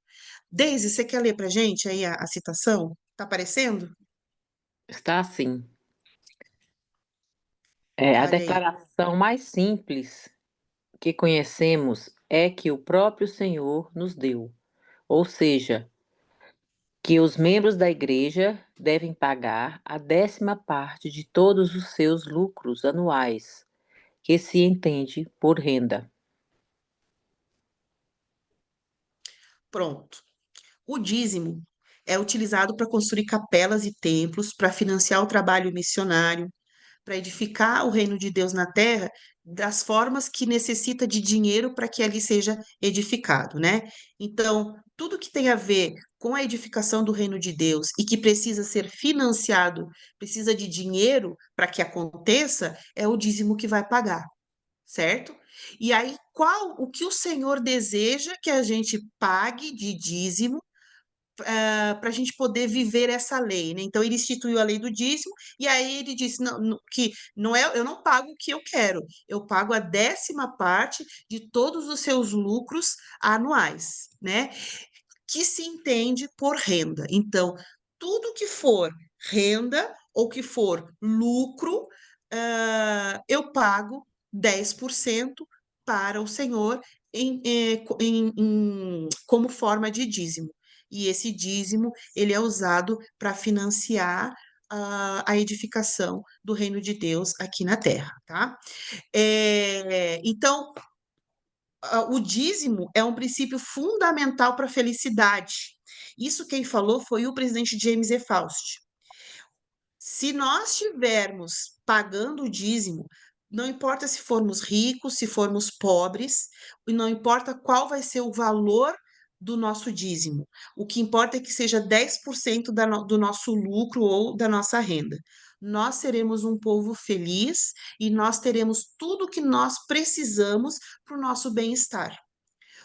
Deise, você quer ler para gente aí a citação? Tá aparecendo? Está assim. A Fale aí. declaração mais simples que conhecemos é que o próprio Senhor nos deu, ou seja, que os membros da igreja devem pagar a 10ª parte de todos os seus lucros anuais, que se entende por renda. Pronto. O dízimo é utilizado para construir capelas e templos, para financiar o trabalho missionário, para edificar o reino de Deus na terra das formas que necessita de dinheiro para que ali seja edificado, né? Então, tudo que tem a ver com a edificação do reino de Deus e que precisa ser financiado, precisa de dinheiro para que aconteça, é o dízimo que vai pagar, certo? E aí, o que o Senhor deseja que a gente pague de dízimo para a gente poder viver essa lei, né? Então ele instituiu a lei do dízimo e aí ele disse que não é, eu não pago o que eu quero, eu pago a 10ª parte de todos os seus lucros anuais, né? Que se entende por renda. Então, tudo que for renda ou que for lucro, eu pago 10% para o Senhor como forma de dízimo. E esse dízimo, ele é usado para financiar a edificação do reino de Deus aqui na terra, tá? Então, o dízimo é um princípio fundamental para a felicidade. Isso quem falou foi o presidente James E. Faust. Se nós estivermos pagando o dízimo, não importa se formos ricos, se formos pobres, e não importa qual vai ser o valor do nosso dízimo. O que importa é que seja 10% do nosso lucro ou da nossa renda. Nós seremos um povo feliz e nós teremos tudo o que nós precisamos para o nosso bem-estar.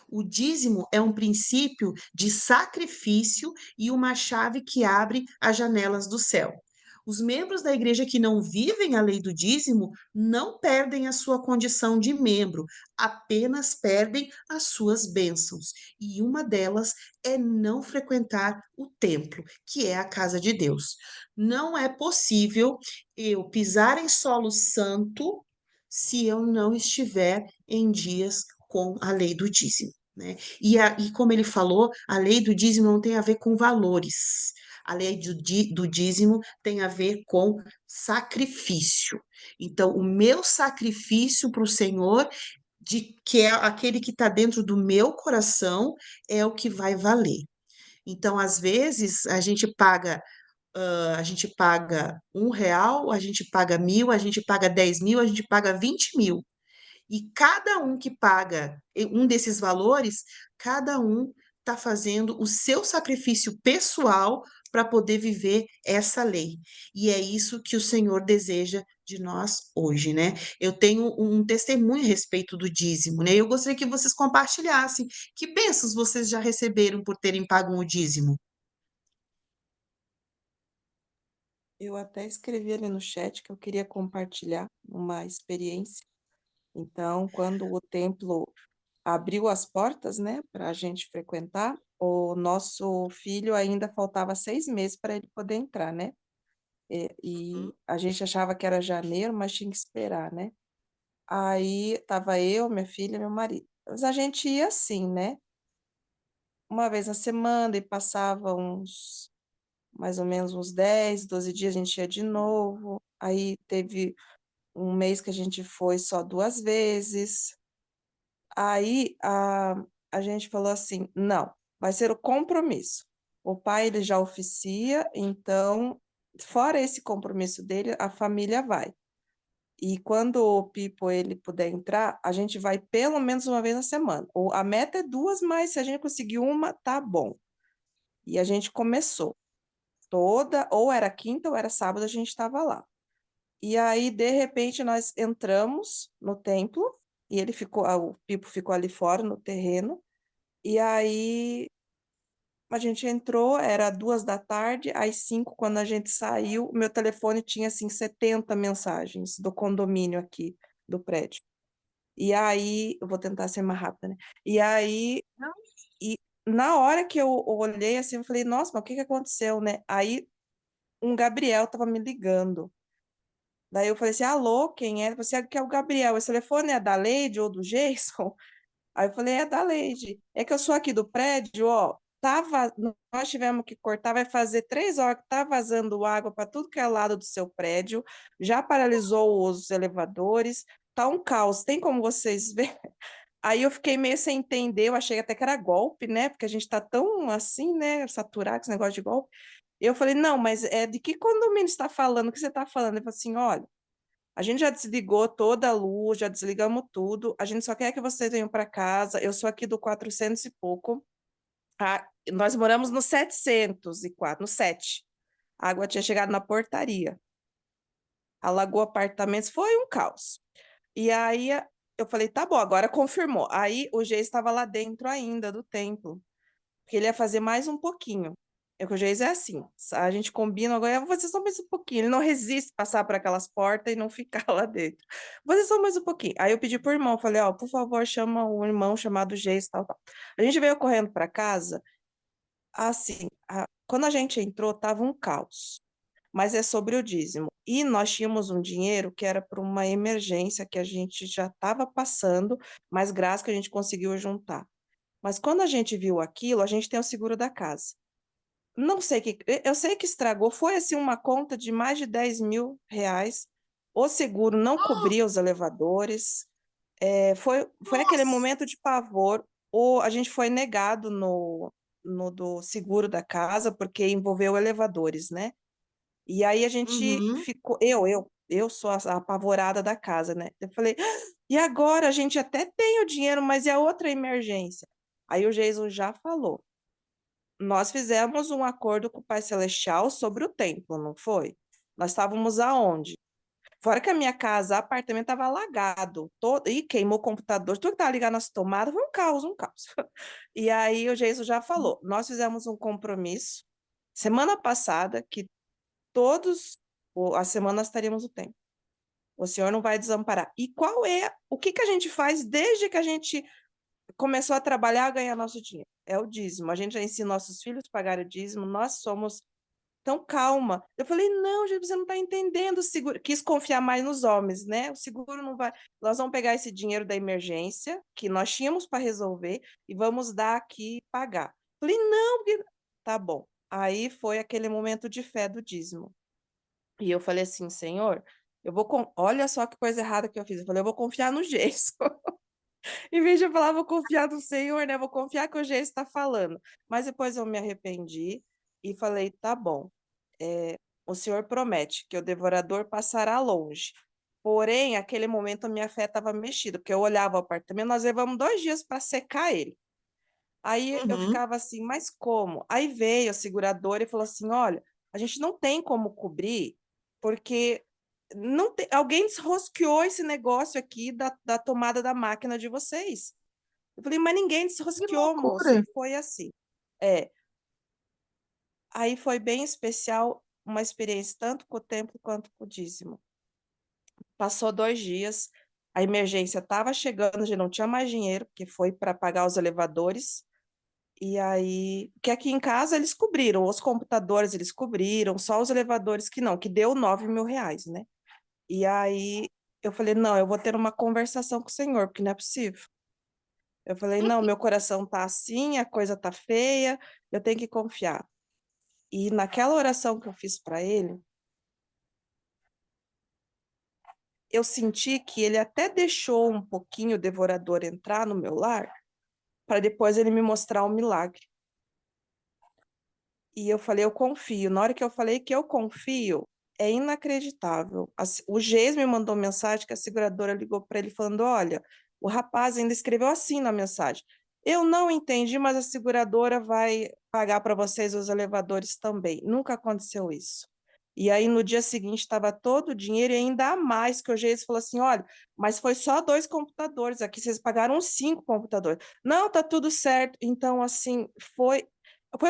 O dízimo é um princípio de sacrifício e uma chave que abre as janelas do céu. Os membros da igreja que não vivem a lei do dízimo não perdem a sua condição de membro, apenas perdem as suas bênçãos. E uma delas é não frequentar o templo, que é a casa de Deus. Não é possível eu pisar em solo santo se eu não estiver em dias com a lei do dízimo, né? E como ele falou, a lei do dízimo não tem a ver com valores. A lei do dízimo tem a ver com sacrifício. Então, o meu sacrifício para o Senhor, que é aquele que está dentro do meu coração, é o que vai valer. Então, às vezes, a gente paga R$ 1, a gente paga 1.000, a gente paga 10.000, a gente paga 20.000. E cada um que paga um desses valores, cada um está fazendo o seu sacrifício pessoal para poder viver essa lei. E é isso que o Senhor deseja de nós hoje, né? Eu tenho um testemunho a respeito do dízimo, né? Eu gostaria que vocês compartilhassem que bênçãos vocês já receberam por terem pago o dízimo. Eu até escrevi ali no chat que eu queria compartilhar uma experiência. Então, quando o templo abriu as portas, né, para a gente frequentar, o nosso filho ainda faltava 6 meses para ele poder entrar, né? E a gente achava que era janeiro, mas tinha que esperar, né? Aí tava eu, minha filha e meu marido. Mas a gente ia assim, né? Uma vez na semana e passava mais ou menos uns 10, 12 dias, a gente ia de novo. Aí teve um mês que a gente foi só 2 vezes. Aí a gente falou assim: não, vai ser o compromisso. O pai ele já oficia, então, fora esse compromisso dele, a família vai. E quando o Pipo ele puder entrar, a gente vai pelo menos uma vez na semana. A meta é 2, mas se a gente conseguir uma, tá bom. E a gente começou ou era quinta ou era sábado, a gente estava lá. E aí, de repente, nós entramos no templo e o Pipo ficou ali fora no terreno. E aí a gente entrou, era 2 da tarde, às 5, quando a gente saiu, o meu telefone tinha assim 70 mensagens do condomínio aqui do prédio. E aí, eu vou tentar ser mais rápida, né? E aí, e na hora que eu olhei assim, eu falei, nossa, mas o que que aconteceu, né? Aí um Gabriel tava me ligando. Daí eu falei assim, alô, quem é? Você que é o Gabriel, esse telefone é da Leide ou do Jason? Aí eu falei, é da Leide. É que eu sou aqui do prédio, ó. Nós tivemos que cortar, vai fazer 3 horas que tá vazando água para tudo que é lado do seu prédio, já paralisou os elevadores, tá um caos. Tem como vocês verem? Aí eu fiquei meio sem entender, eu achei até que era golpe, né? Porque a gente tá tão assim, né? Saturado com esse negócio de golpe. Eu falei, não, mas é de que condomínio você está falando? O que você está falando? Ele falou assim, olha, a gente já desligou toda a luz, já desligamos tudo, a gente só quer que vocês venham para casa, eu sou aqui do 400 e pouco, nós moramos no 704, no 7. A água tinha chegado na portaria, alagou apartamentos, foi um caos. E aí eu falei, tá bom, agora confirmou. Aí o G estava lá dentro ainda do templo. porque ele ia fazer mais um pouquinho. É que o Geis é assim, a gente combina agora, eu vou fazer só mais um pouquinho. Ele não resiste passar por aquelas portas e não ficar lá dentro. Vou fazer só mais um pouquinho. Aí eu pedi pro irmão, falei, ó, por favor, chama um irmão chamado Geis, tal, tal. A gente veio correndo para casa, assim, quando a gente entrou, tava um caos. Mas é sobre o dízimo. E nós tínhamos um dinheiro que era para uma emergência que a gente já estava passando, mas graças que a gente conseguiu juntar. Mas quando a gente viu aquilo, a gente tem o seguro da casa. Não sei que, eu sei que estragou, foi assim uma conta de mais de 10 mil reais. O seguro não cobria os elevadores. Foi aquele Nossa! momento de pavor. A gente foi negado no do seguro da casa, porque envolveu elevadores, né? E aí a gente Uhum. ficou, eu sou a apavorada da casa, né? Eu falei, e agora? A gente até tem o dinheiro, mas é outra emergência. Aí o Jesus já falou. Nós fizemos um acordo com o Pai Celestial sobre o templo, não foi? Nós estávamos aonde? Fora que a minha casa, apartamento estava alagado, e queimou o computador, tudo que estava ligado nas tomadas, foi um caos, um caos. E aí o Jesus já falou, nós fizemos um compromisso semana passada que a semana nós estaríamos no templo. O Senhor não vai desamparar. E o que que a gente faz desde que a gente começou a trabalhar, a ganhar nosso dinheiro? É o dízimo. A gente já ensina nossos filhos a pagar o dízimo, nós somos. Então, calma. Eu falei, não, gente, você não está entendendo o seguro. Quis confiar mais nos homens, né? O seguro não vai. Nós vamos pegar esse dinheiro da emergência, que nós tínhamos para resolver, e vamos dar aqui e pagar. Falei, não, tá bom. Aí foi aquele momento de fé do dízimo. E eu falei assim, Senhor, olha só que coisa errada que eu fiz. Eu falei, eu vou confiar no gesso. Em vez de eu falar, vou confiar no Senhor, né? Vou confiar que o gesso está falando. Mas depois eu me arrependi e falei, tá bom. O Senhor promete que o devorador passará longe. Porém, aquele momento a minha fé estava mexida, porque eu olhava o apartamento, nós levamos 2 dias para secar ele. Aí eu Uhum. ficava assim, mas como? Aí veio a seguradora e falou assim: olha, a gente não tem como cobrir, porque não tem, alguém desrosqueou esse negócio aqui da tomada da máquina de vocês. Eu falei, mas ninguém Que desrosqueou, moço. loucura! E foi assim. É, aí foi bem especial, uma experiência tanto com o templo quanto com o dízimo. Passou 2 dias, a emergência estava chegando, já não tinha mais dinheiro, porque foi para pagar os elevadores. E aí, que aqui em casa eles cobriram, os computadores eles cobriram, só os elevadores que não, que deu 9 mil reais, né? E aí eu falei, não, eu vou ter uma conversação com o senhor, porque não é possível. Eu falei, não, meu coração tá assim, a coisa tá feia, eu tenho que confiar. E naquela oração que eu fiz para ele, eu senti que ele até deixou um pouquinho o devorador entrar no meu lar, para depois ele me mostrar o milagre. E eu falei, eu confio. Na hora que eu falei que eu confio, é inacreditável. O Geis me mandou mensagem que a seguradora ligou para ele falando: olha, o rapaz ainda escreveu assim na mensagem. Eu não entendi, mas a seguradora vai pagar para vocês os elevadores também. Nunca aconteceu isso. E aí, no dia seguinte, estava todo o dinheiro e ainda a mais, que o Geis falou assim: olha, mas foi só 2 computadores, aqui vocês pagaram 5 computadores. Não, tá tudo certo. Então, assim, foi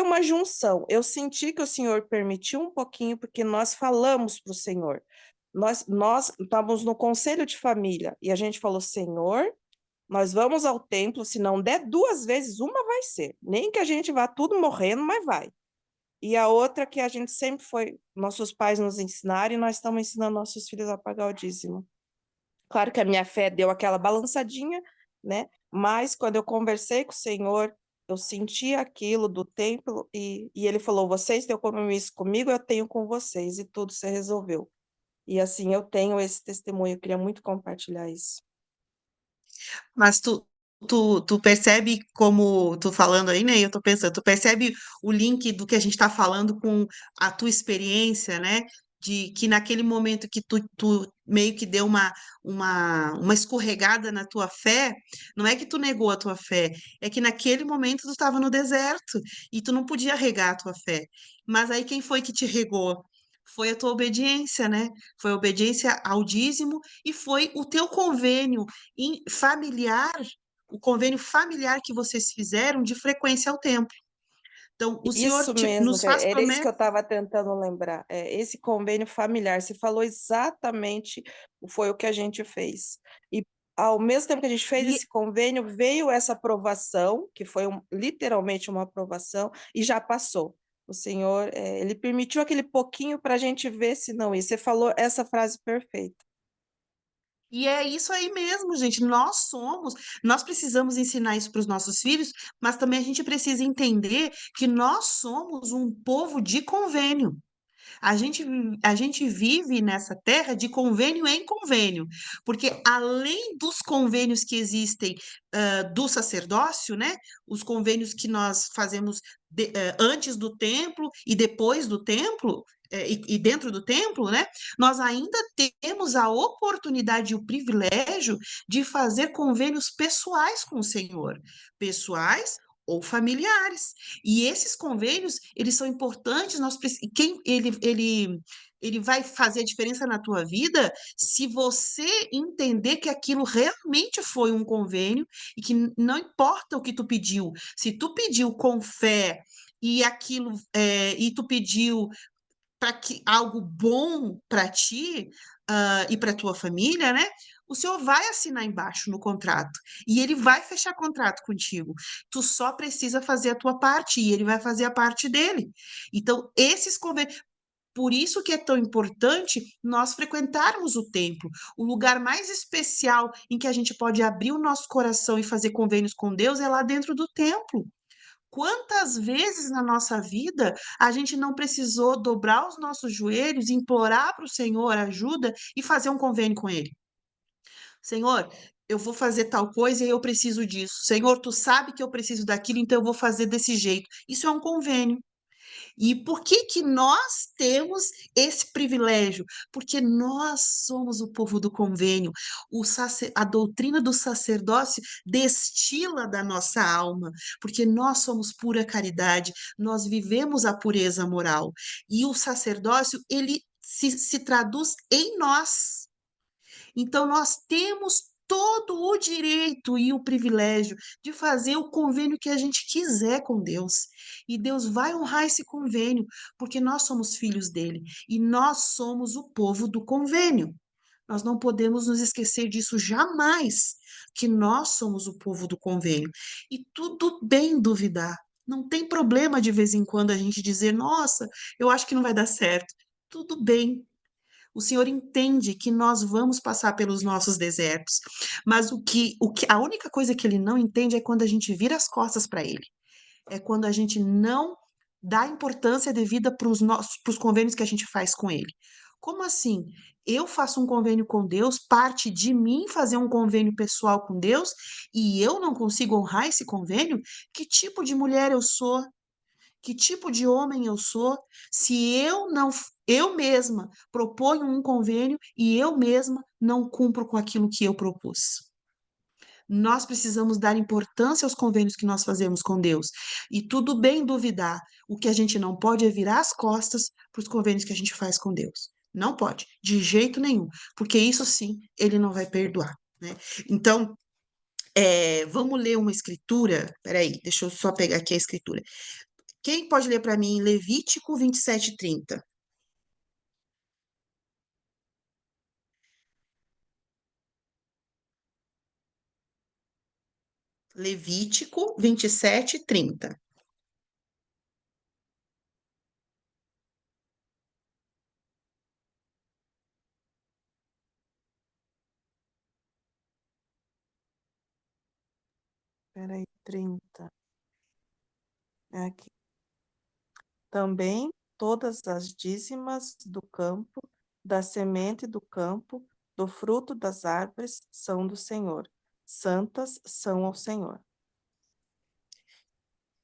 uma junção. Eu senti que o Senhor permitiu um pouquinho, porque nós falamos para o Senhor. Nós estávamos no conselho de família e a gente falou: Senhor, nós vamos ao templo, se não der 2 vezes, uma vai ser. Nem que a gente vá tudo morrendo, mas vai. E a outra que a gente sempre foi, nossos pais nos ensinaram e nós estamos ensinando nossos filhos a pagar o dízimo. Claro que a minha fé deu aquela balançadinha, né? Mas quando eu conversei com o Senhor, eu senti aquilo do templo e ele falou: vocês têm compromisso comigo, eu tenho com vocês, e tudo se resolveu. E assim, eu tenho esse testemunho, eu queria muito compartilhar isso. Mas tu percebe como, tu falando aí, né? Eu tô pensando, tu percebe o link do que a gente está falando com a tua experiência, né? De que naquele momento que tu meio que deu uma escorregada na tua fé, não é que tu negou a tua fé, é que naquele momento tu estava no deserto e tu não podia regar a tua fé. Mas aí quem foi que te regou? Foi a tua obediência, né? Foi a obediência ao dízimo e foi o teu convênio familiar, o convênio familiar que vocês fizeram de frequência ao templo. Então, o Senhor Isso mesmo, nos faz era isso que eu promessas. estava tentando lembrar. Esse convênio familiar, você falou exatamente, foi o que a gente fez. E ao mesmo tempo que a gente fez E, esse convênio, veio essa aprovação, que foi literalmente uma aprovação, e já passou. O Senhor, ele permitiu aquele pouquinho para a gente ver se não ia. Você falou essa frase perfeita. e é isso aí mesmo, gente. Nós precisamos ensinar isso para os nossos filhos, mas também a gente precisa entender que nós somos um povo de convênio. A gente vive nessa terra de convênio em convênio, porque além dos convênios que existem do sacerdócio, né, os convênios que nós fazemos antes do templo e depois do templo, e dentro do templo, né, nós ainda temos a oportunidade e o privilégio de fazer convênios pessoais com o Senhor, pessoais ou familiares. E esses convênios, eles são importantes, quem ele vai fazer a diferença na tua vida se você entender que aquilo realmente foi um convênio e que não importa o que tu pediu, se tu pediu com fé e aquilo e tu pediu para que algo bom para ti e para tua família, né? O senhor vai assinar embaixo no contrato e ele vai fechar contrato contigo. Tu só precisa fazer a tua parte e ele vai fazer a parte dele. Então, esses convênios. Por isso que é tão importante nós frequentarmos o templo, o lugar mais especial em que a gente pode abrir o nosso coração e fazer convênios com Deus é lá dentro do templo. Quantas vezes na nossa vida a gente não precisou dobrar os nossos joelhos, implorar para o Senhor ajuda e fazer um convênio com Ele? Senhor, eu vou fazer tal coisa e eu preciso disso. Senhor, tu sabe que eu preciso daquilo, então eu vou fazer desse jeito. Isso é um convênio. E por que que nós temos esse privilégio? Porque nós somos o povo do convênio. A doutrina do sacerdócio destila da nossa alma, porque nós somos pura caridade, nós vivemos a pureza moral. E o sacerdócio, ele se traduz em nós. Então, nós temos todo o direito e o privilégio de fazer o convênio que a gente quiser com Deus. E Deus vai honrar esse convênio, porque nós somos filhos dele e nós somos o povo do convênio. Nós não podemos nos esquecer disso jamais, que nós somos o povo do convênio. E tudo bem duvidar. Não tem problema de vez em quando a gente dizer, nossa, eu acho que não vai dar certo. Tudo bem, o Senhor entende que nós vamos passar pelos nossos desertos, mas a única coisa que ele não entende é quando a gente vira as costas para ele. É quando a gente não dá importância devida para os convênios que a gente faz com ele. Como assim? Eu faço um convênio com Deus, parte de mim fazer um convênio pessoal com Deus, e eu não consigo honrar esse convênio? Que tipo de mulher eu sou? Que tipo de homem eu sou se eu não, eu mesma proponho um convênio e eu mesma não cumpro com aquilo que eu propus? Nós precisamos dar importância aos convênios que nós fazemos com Deus. E tudo bem duvidar. O que a gente não pode é virar as costas para os convênios que a gente faz com Deus. Não pode, de jeito nenhum, porque isso sim, ele não vai perdoar, né? Então, vamos ler uma escritura. Peraí, deixa eu só pegar aqui a escritura. Quem pode ler para mim Levítico 27:30? Levítico 27:30. Peraí, 30. É aqui. Também todas as dízimas do campo, da semente do campo, do fruto das árvores são do Senhor. Santas são ao Senhor.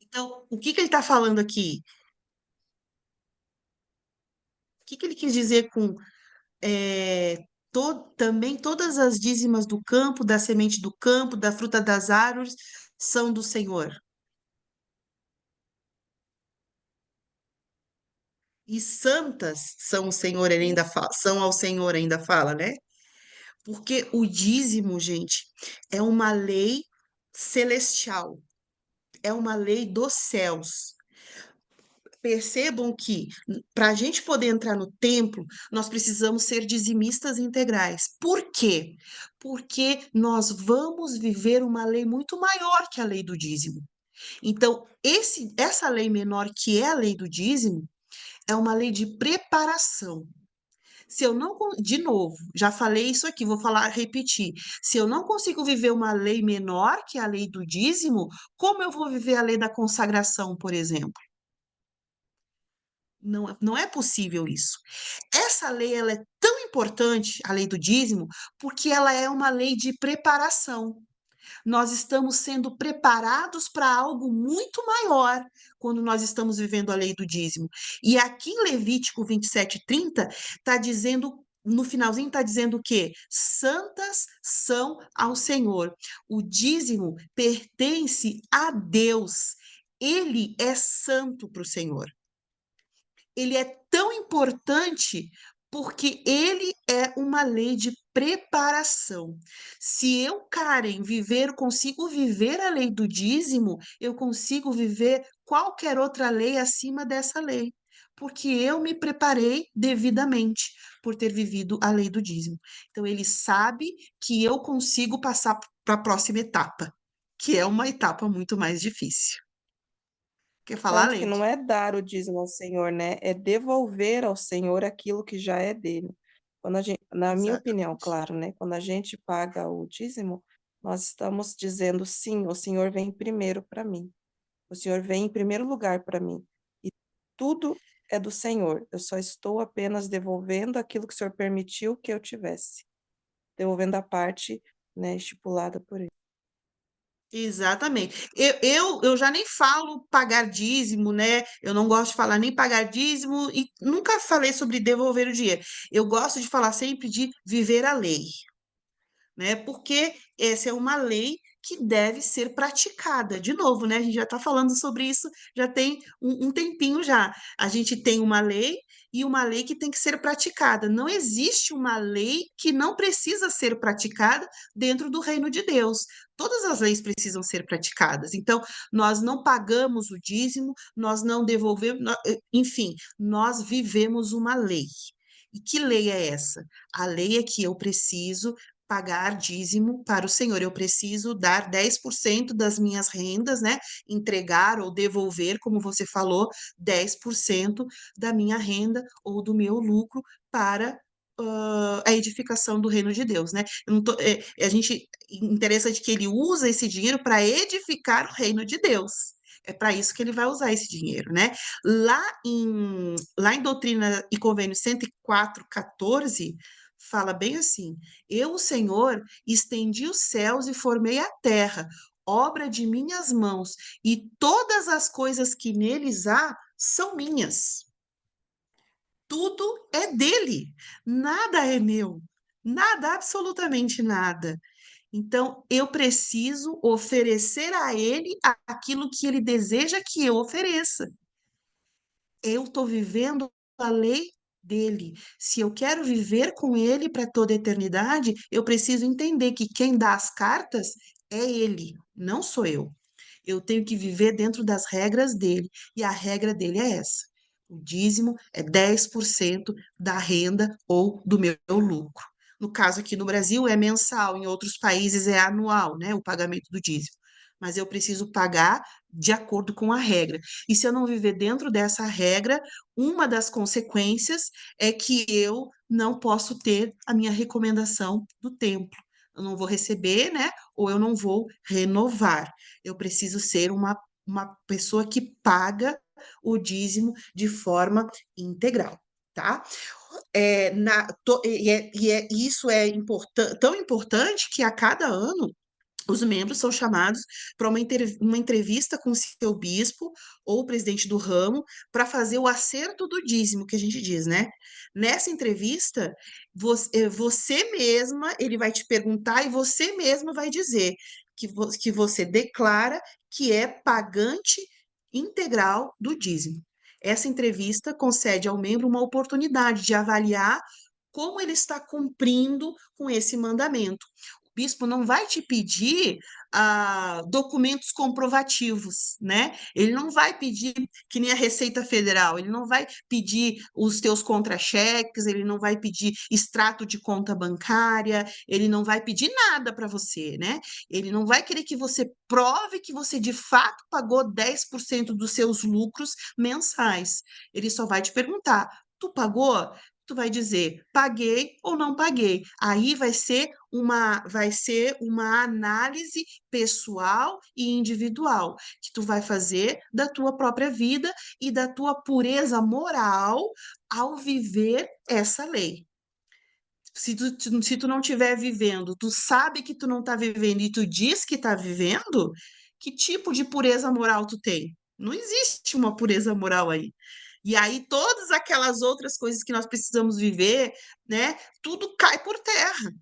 Então, o que que ele está falando aqui? O que que ele quis dizer com também todas as dízimas do campo, da semente do campo, da fruta das árvores são do Senhor? E santas são o Senhor, ele ainda fala, são ao Senhor, ainda fala, né? Porque o dízimo, gente, é uma lei celestial, é uma lei dos céus. Percebam que para a gente poder entrar no templo, nós precisamos ser dizimistas integrais. Por quê? Porque nós vamos viver uma lei muito maior que a lei do dízimo. Então, essa lei menor, que é a lei do dízimo, é uma lei de preparação. Se eu não, de novo, já falei isso aqui, vou falar, repetir. Se eu não consigo viver uma lei menor que a lei do dízimo, como eu vou viver a lei da consagração, por exemplo? Não, não é possível isso. Essa lei ela é tão importante, a lei do dízimo, porque ela é uma lei de preparação. Nós estamos sendo preparados para algo muito maior quando nós estamos vivendo a lei do dízimo. E aqui em Levítico 27:30, está dizendo, no finalzinho, está dizendo o quê? Santas são ao Senhor. O dízimo pertence a Deus. Ele é santo para o Senhor. Ele é tão importante porque ele é uma lei de preparação. Se eu, Karen, consigo viver a lei do dízimo, eu consigo viver qualquer outra lei acima dessa lei, porque eu me preparei devidamente por ter vivido a lei do dízimo. Então, ele sabe que eu consigo passar para a próxima etapa, que é uma etapa muito mais difícil. Quer falar, Tanto que não Leide? é dar o dízimo ao Senhor, né? É devolver ao Senhor aquilo que já é dele. Quando a gente, na minha opinião, Exatamente. claro, né? Quando a gente paga o dízimo, nós estamos dizendo sim, o Senhor vem primeiro para mim. O Senhor vem em primeiro lugar para mim. E tudo é do Senhor. Eu só estou apenas devolvendo aquilo que o Senhor permitiu que eu tivesse. Devolvendo a parte, né, estipulada por ele. Exatamente. Eu já nem falo pagar dízimo, né? Eu não gosto de falar nem pagar dízimo e nunca falei sobre devolver o dinheiro. Eu gosto de falar sempre de viver a lei, né? Porque essa é uma lei que deve ser praticada. De novo, né? A gente já está falando sobre isso já tem um tempinho já. A gente tem uma lei e uma lei que tem que ser praticada. Não existe uma lei que não precisa ser praticada dentro do reino de Deus. Todas as leis precisam ser praticadas. Então, nós não pagamos o dízimo, nós não devolvemos, enfim, nós vivemos uma lei. E que lei é essa? A lei é que eu preciso pagar dízimo para o Senhor. Eu preciso dar 10% das minhas rendas, né? Entregar ou devolver, como você falou, 10% da minha renda ou do meu lucro para a edificação do reino de Deus, né? Eu não tô, a gente interessa de que ele usa esse dinheiro para edificar o reino de Deus. É para isso que ele vai usar esse dinheiro, né? Lá em Doutrina e Convênio 104:14, fala bem assim: eu, o Senhor, estendi os céus e formei a terra, obra de minhas mãos, e todas as coisas que neles há são minhas. Tudo é dele, nada é meu, nada, absolutamente nada. Então, eu preciso oferecer a ele aquilo que ele deseja que eu ofereça. Eu estou vivendo a lei dele. Se eu quero viver com ele para toda a eternidade, eu preciso entender que quem dá as cartas é ele, não sou eu. Eu tenho que viver dentro das regras dele, e a regra dele é essa. O dízimo é 10% da renda ou do meu lucro. No caso aqui no Brasil é mensal, em outros países é anual, né, o pagamento do dízimo. Mas eu preciso pagar de acordo com a regra. E se eu não viver dentro dessa regra, uma das consequências é que eu não posso ter a minha recomendação do templo. Eu não vou receber, né? Ou eu não vou renovar. Eu preciso ser uma pessoa que paga o dízimo de forma integral, tá? Isso é tão importante que a cada ano os membros são chamados para uma entrevista com o seu bispo ou o presidente do ramo para fazer o acerto do dízimo, que a gente diz, né? Nessa entrevista, você mesma, ele vai te perguntar e você mesma vai dizer que você declara que é pagante integral do dízimo. Essa entrevista concede ao membro uma oportunidade de avaliar como ele está cumprindo com esse mandamento. bispo não vai te pedir documentos comprovativos, né? Ele não vai pedir, que nem a Receita Federal, ele não vai pedir os teus contra-cheques, ele não vai pedir extrato de conta bancária, ele não vai pedir nada para você, né? Ele não vai querer que você prove que você de fato pagou 10% dos seus lucros mensais. Ele só vai te perguntar: tu pagou? Tu vai dizer paguei ou não paguei. Aí vai ser uma análise pessoal e individual que tu vai fazer da tua própria vida e da tua pureza moral ao viver essa lei. Se tu não estiver vivendo, tu sabe que tu não está vivendo e tu diz que está vivendo, que tipo de pureza moral tu tem? Não existe uma pureza moral aí. E aí todas aquelas outras coisas que nós precisamos viver, né, tudo cai por terra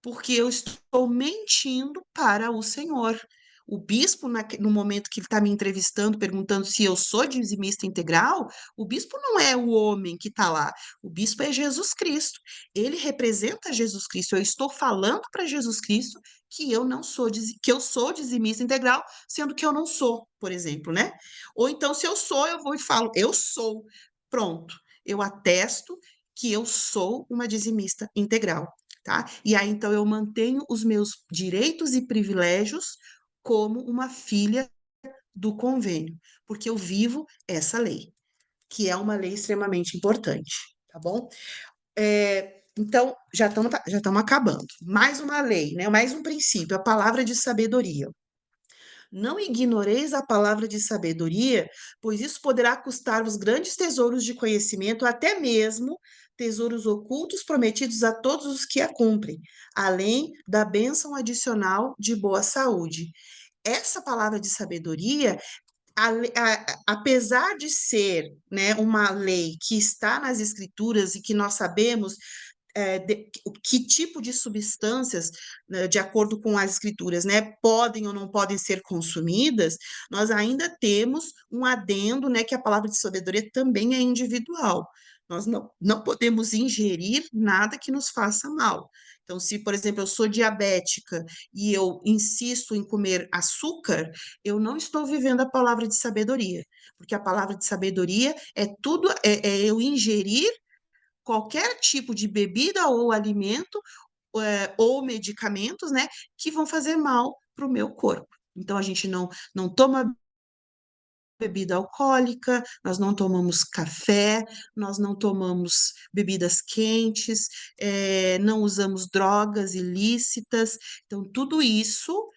porque eu estou mentindo para o Senhor. O bispo, no momento que ele está me entrevistando, perguntando se eu sou dizimista integral, o bispo não é o homem que está lá, o bispo é Jesus Cristo. Ele representa Jesus Cristo. Eu estou falando para Jesus Cristo que eu não sou, que eu sou dizimista integral, sendo que eu não sou, por exemplo, né? Ou então, se eu sou, eu vou e falo, eu sou. Pronto, eu atesto que eu sou uma dizimista integral. Tá? E aí, então, eu mantenho os meus direitos e privilégios como uma filha do convênio, porque eu vivo essa lei, que é uma lei extremamente importante, tá bom? Então, já estamos acabando. Mais uma lei, né? Mais um princípio, a palavra de sabedoria. Não ignoreis a palavra de sabedoria, pois isso poderá custar-vos grandes tesouros de conhecimento, até mesmo tesouros ocultos prometidos a todos os que a cumprem, além da bênção adicional de boa saúde. Essa palavra de sabedoria, apesar de ser, né, uma lei que está nas Escrituras e que nós sabemos que tipo de substâncias, né, de acordo com as escrituras, né, podem ou não podem ser consumidas, nós ainda temos um adendo, né, que a palavra de sabedoria também é individual. Nós não podemos ingerir nada que nos faça mal. Então, se, por exemplo, eu sou diabética e eu insisto em comer açúcar, eu não estou vivendo a palavra de sabedoria, porque a palavra de sabedoria é tudo, é eu ingerir qualquer tipo de bebida ou alimento ou medicamentos, né, que vão fazer mal para o meu corpo. Então, a gente não toma bebida alcoólica, nós não tomamos café, nós não tomamos bebidas quentes, não usamos drogas ilícitas. Então, tudo isso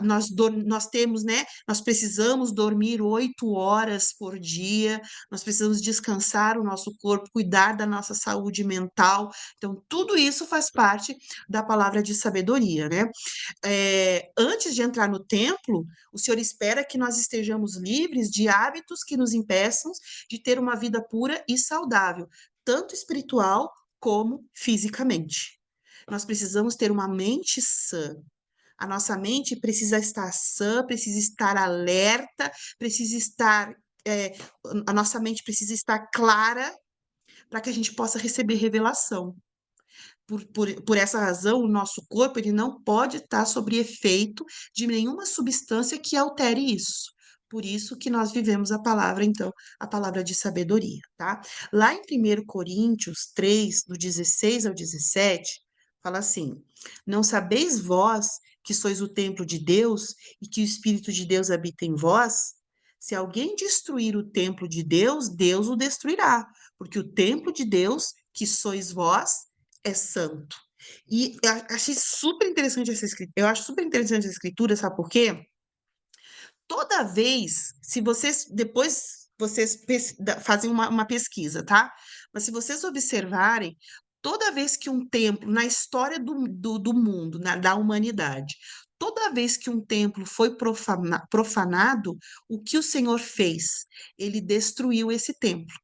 nós temos, né? Nós precisamos dormir 8 horas por dia, nós precisamos descansar o nosso corpo, cuidar da nossa saúde mental. Então, tudo isso faz parte da palavra de sabedoria, né? Antes de entrar no templo, o Senhor espera que nós estejamos livres de hábitos que nos impeçam de ter uma vida pura e saudável, tanto espiritual como fisicamente. Nós precisamos ter uma mente sã. A nossa mente precisa estar sã, precisa estar alerta, precisa estar. A nossa mente precisa estar clara para que a gente possa receber revelação. Por essa razão, o nosso corpo ele não pode estar sob efeito de nenhuma substância que altere isso. Por isso que nós vivemos a palavra, então, a palavra de sabedoria, tá? Lá em 1 Coríntios 3, do 16 ao 17, fala assim: Não sabeis vós que sois o templo de Deus e que o Espírito de Deus habita em vós? Se alguém destruir o templo de Deus, Deus o destruirá, porque o templo de Deus, que sois vós, é santo. E eu achei super interessante essa escritura. Eu acho super interessante essa escritura, sabe por quê? Toda vez, se vocês depois vocês fazem uma pesquisa, tá? Mas se vocês observarem, toda vez que um templo, na história do mundo, da humanidade, toda vez que um templo foi profanado, o que o Senhor fez? Ele destruiu esse templo.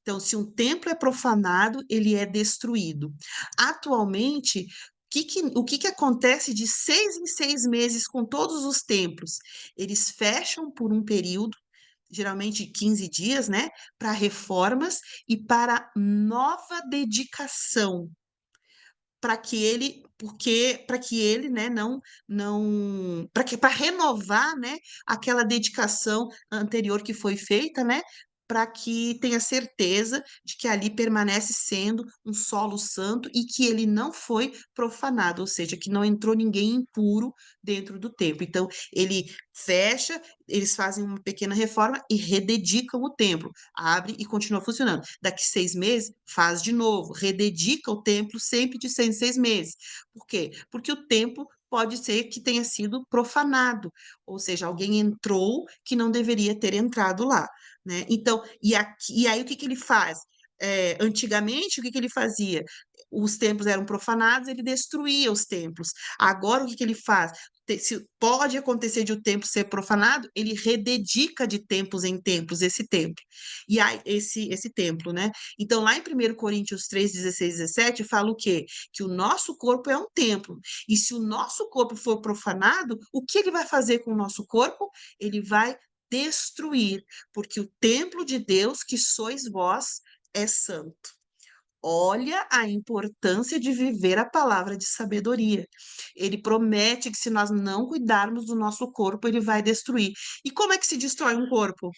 Então, se um templo é profanado, ele é destruído. Atualmente, o que acontece de 6 em 6 meses com todos os templos? Eles fecham por um período, geralmente 15 dias, né, para reformas e para nova dedicação. para que ele, né, não, para renovar, né, aquela dedicação anterior que foi feita, né, para que tenha certeza de que ali permanece sendo um solo santo e que ele não foi profanado, ou seja, que não entrou ninguém impuro dentro do templo. Então, ele fecha, eles fazem uma pequena reforma e rededicam o templo, abre e continua funcionando. Daqui 6 meses, faz de novo, rededica o templo sempre de 6 em 6 meses. Por quê? Porque o templo pode ser que tenha sido profanado, ou seja, alguém entrou que não deveria ter entrado lá, né? Então, e aí o que que ele faz? Antigamente, o que que ele fazia? Os templos eram profanados, ele destruía os templos. Agora, o que que ele faz? Se pode acontecer de o templo ser profanado, ele rededica de tempos em tempos esse templo. E aí, esse templo, né? Então, lá em 1 Coríntios 3, 16, 17, fala o quê? Que o nosso corpo é um templo. E se o nosso corpo for profanado, o que ele vai fazer com o nosso corpo? Ele vai destruir, porque o templo de Deus, que sois vós, é santo. Olha a importância de viver a palavra de sabedoria. Ele promete que se nós não cuidarmos do nosso corpo, ele vai destruir. E como é que se destrói um corpo?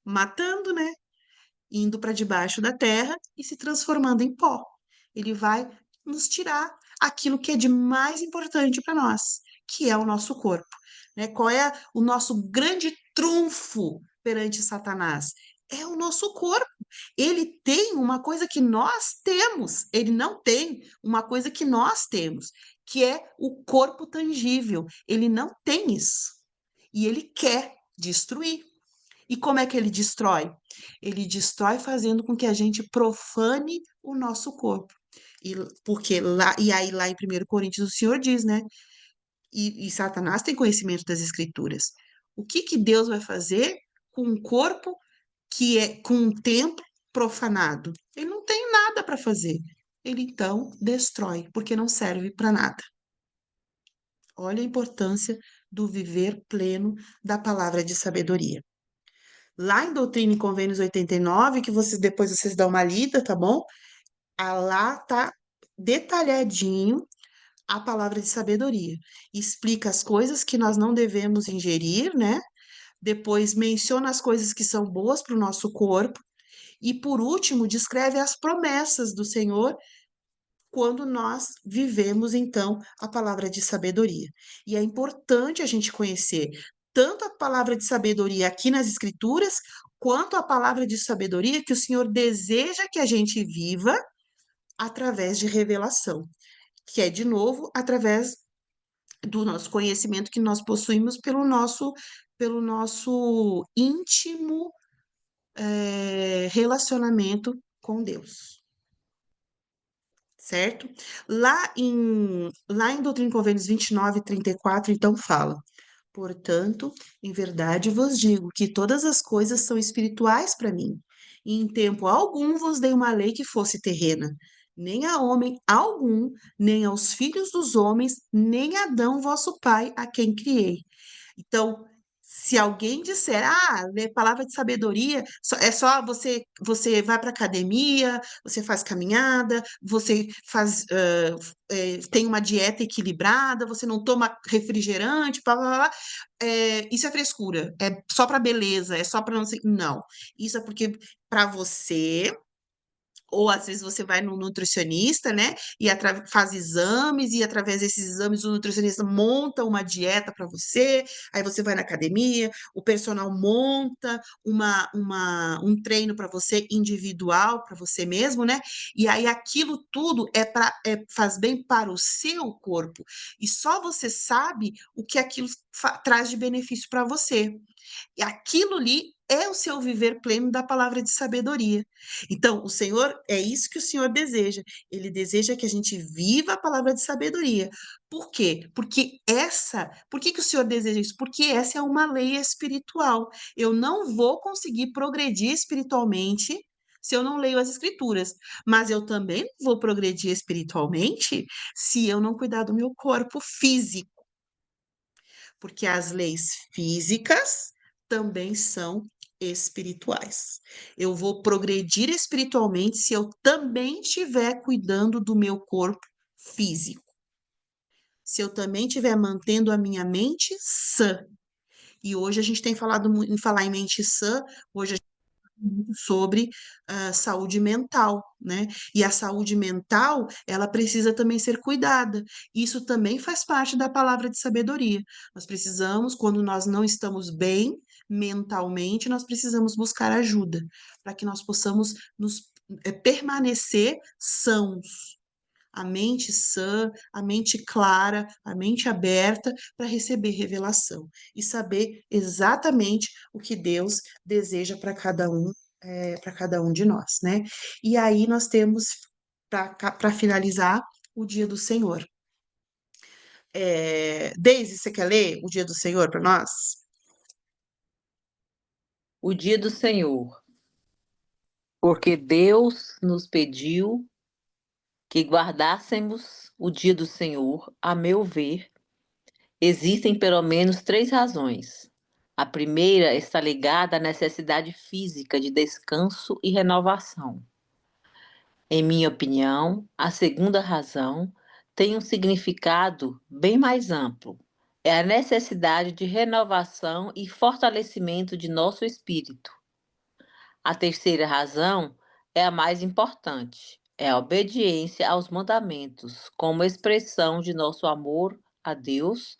Matando, né? Indo para debaixo da terra e se transformando em pó. Ele vai nos tirar aquilo que é de mais importante para nós, que é o nosso corpo, né? Qual é o nosso grande trunfo perante Satanás? É o nosso corpo. Ele tem uma coisa que nós temos, ele não tem uma coisa que nós temos, que é o corpo tangível. Ele não tem isso. E ele quer destruir. E como é que ele destrói? Ele destrói fazendo com que a gente profane o nosso corpo. E, porque lá, e aí lá em 1 Coríntios o Senhor diz, né? E Satanás tem conhecimento das Escrituras. O que que Deus vai fazer com um corpo que é com um templo profanado? Ele não tem nada para fazer. Ele então destrói, porque não serve para nada. Olha a importância do viver pleno da palavra de sabedoria. Lá em Doutrina e Convênios 89, que vocês dão uma lida, tá bom? Lá tá detalhadinho a palavra de sabedoria. Explica as coisas que nós não devemos ingerir, né? Depois menciona as coisas que são boas para o nosso corpo. E por último, descreve as promessas do Senhor quando nós vivemos, então, a palavra de sabedoria. E é importante a gente conhecer tanto a palavra de sabedoria aqui nas Escrituras, quanto a palavra de sabedoria que o Senhor deseja que a gente viva através de revelação, que é, de novo, através do nosso conhecimento que nós possuímos pelo nosso íntimo relacionamento com Deus. Certo? Lá em Doutrina e Convênios 29 e 34, então fala: portanto, em verdade vos digo que todas as coisas são espirituais para mim, e em tempo algum vos dei uma lei que fosse terrena, nem a homem algum, nem aos filhos dos homens, nem a Adão vosso pai, a quem criei. Então, se alguém disser, ler palavra de sabedoria, é só você vai para academia, você faz caminhada, você faz, tem uma dieta equilibrada, você não toma refrigerante, blá, blá, blá, isso é frescura, é só para beleza, é só para não sei. Não, isso é porque para você ou às vezes você vai no nutricionista, né? E faz exames, e através desses exames o nutricionista monta uma dieta para você, aí você vai na academia, o personal monta um treino para você individual, para você mesmo, né? E aí aquilo tudo faz bem para o seu corpo. E só você sabe o que aquilo traz de benefício para você. E aquilo ali é o seu viver pleno da palavra de sabedoria. Então, o Senhor, é isso que o Senhor deseja. Ele deseja que a gente viva a palavra de sabedoria. Por quê? Por que que o Senhor deseja isso? Porque essa é uma lei espiritual. Eu não vou conseguir progredir espiritualmente se eu não leio as escrituras, mas eu também não vou progredir espiritualmente se eu não cuidar do meu corpo físico, porque as leis físicas também são espirituais. Eu vou progredir espiritualmente se eu também estiver cuidando do meu corpo físico. Se eu também estiver mantendo a minha mente sã. E hoje a gente tem falado em falar em mente sã, hoje a gente fala muito sobre saúde mental, né? E a saúde mental, ela precisa também ser cuidada. Isso também faz parte da palavra de sabedoria. Nós precisamos, quando nós não estamos bem mentalmente, nós precisamos buscar ajuda para que nós possamos permanecer sãos, a mente sã, a mente clara, a mente aberta para receber revelação e saber exatamente o que Deus deseja para cada um de nós, né? E aí nós temos, para finalizar, o dia do Senhor. Deise, você quer ler o dia do Senhor para nós? O dia do Senhor. Porque Deus nos pediu que guardássemos o dia do Senhor, a meu ver, existem pelo menos três razões. A primeira está ligada à necessidade física de descanso e renovação. Em minha opinião, a segunda razão tem um significado bem mais amplo. É a necessidade de renovação e fortalecimento de nosso espírito. A terceira razão é a mais importante. É a obediência aos mandamentos, como expressão de nosso amor a Deus.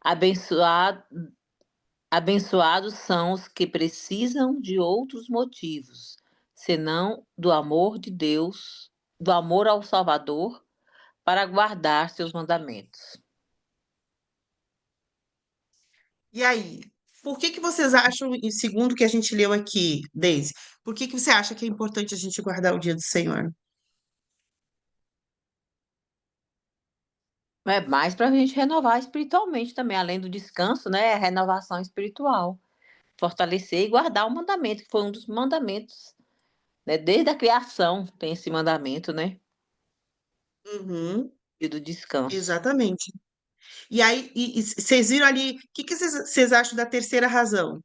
Abençoado, abençoados são os que precisam de outros motivos, senão do amor de Deus, do amor ao Salvador, para guardar seus mandamentos. E aí, por que que vocês acham, e segundo o que a gente leu aqui, Deise, por que que você acha que é importante a gente guardar o dia do Senhor? É mais para a gente renovar espiritualmente também, além do descanso, né? A renovação espiritual. Fortalecer e guardar o mandamento, que foi um dos mandamentos, né? Desde a criação tem esse mandamento, né? Uhum, E do descanso. exatamente. E aí, vocês viram ali, o que que vocês acham da terceira razão?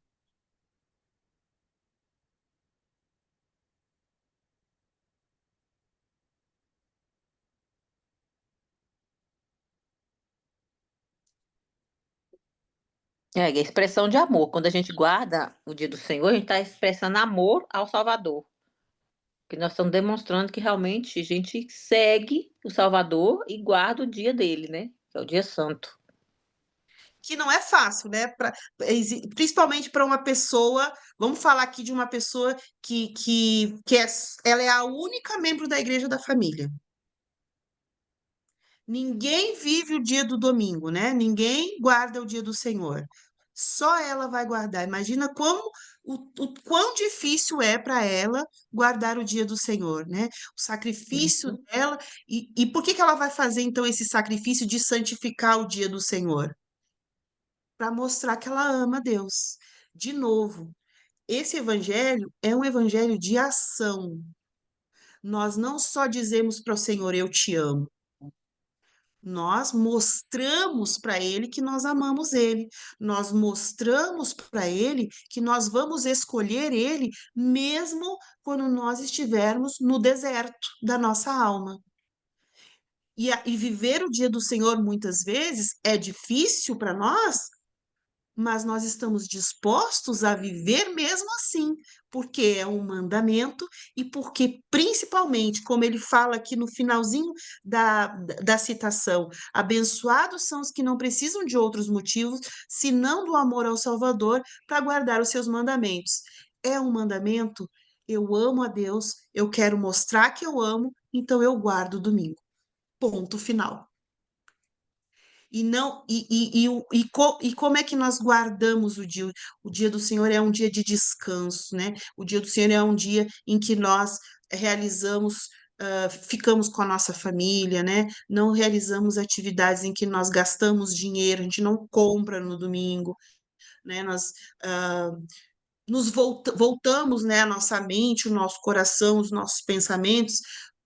É a expressão de amor. Quando a gente guarda o dia do Senhor, a gente está expressando amor ao Salvador. Que nós estamos demonstrando que realmente a gente segue o Salvador e guarda o dia dele, né? Que é o dia santo. Que não é fácil, né? Principalmente para uma pessoa, vamos falar aqui de uma pessoa ela é a única membro da igreja da família. Ninguém vive o dia do domingo, né? Ninguém guarda o dia do Senhor. Só ela vai guardar. Imagina o quão difícil é para ela guardar o dia do Senhor, né? O sacrifício Uhum. dela. E por que que ela vai fazer, então, esse sacrifício de santificar o dia do Senhor? Para mostrar que ela ama a Deus. De novo, esse evangelho é um evangelho de ação. Nós não só dizemos para o Senhor, eu te amo. Nós mostramos para ele que nós amamos ele. Nós mostramos para ele que nós vamos escolher ele, mesmo quando nós estivermos no deserto da nossa alma. E viver o dia do Senhor muitas vezes é difícil para nós, mas nós estamos dispostos a viver mesmo assim, porque é um mandamento e porque, principalmente, como ele fala aqui no finalzinho da citação, abençoados são os que não precisam de outros motivos, senão do amor ao Salvador, para guardar os seus mandamentos. É um mandamento, eu amo a Deus, eu quero mostrar que eu amo, então eu guardo o domingo. Ponto final. E não e como é que nós guardamos o dia? O dia do Senhor é um dia de descanso, né? O dia do Senhor é um dia em que nós realizamos, ficamos com a nossa família, né? Não realizamos atividades em que nós gastamos dinheiro, a gente não compra no domingo, né? Nós voltamos, né, a nossa mente, o nosso coração, os nossos pensamentos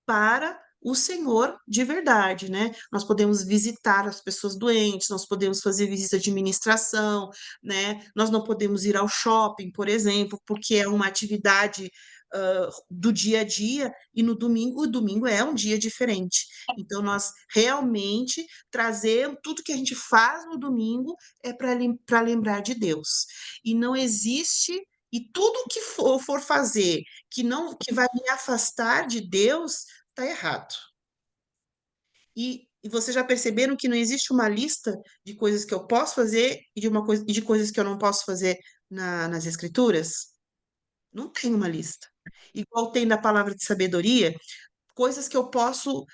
para o Senhor de verdade, né? Nós podemos visitar as pessoas doentes, nós podemos fazer visita de ministração, né? Nós não podemos ir ao shopping, por exemplo, porque é uma atividade do dia a dia, e no domingo, o domingo é um dia diferente. Então, nós realmente trazemos tudo que a gente faz no domingo é para lembrar de Deus. E não existe, e tudo que for fazer que vai me afastar de Deus, está errado. E vocês já perceberam que não existe uma lista de coisas que eu posso fazer e de coisas que eu não posso fazer nas Escrituras? Não tem uma lista. Igual tem da palavra de sabedoria, coisas que eu posso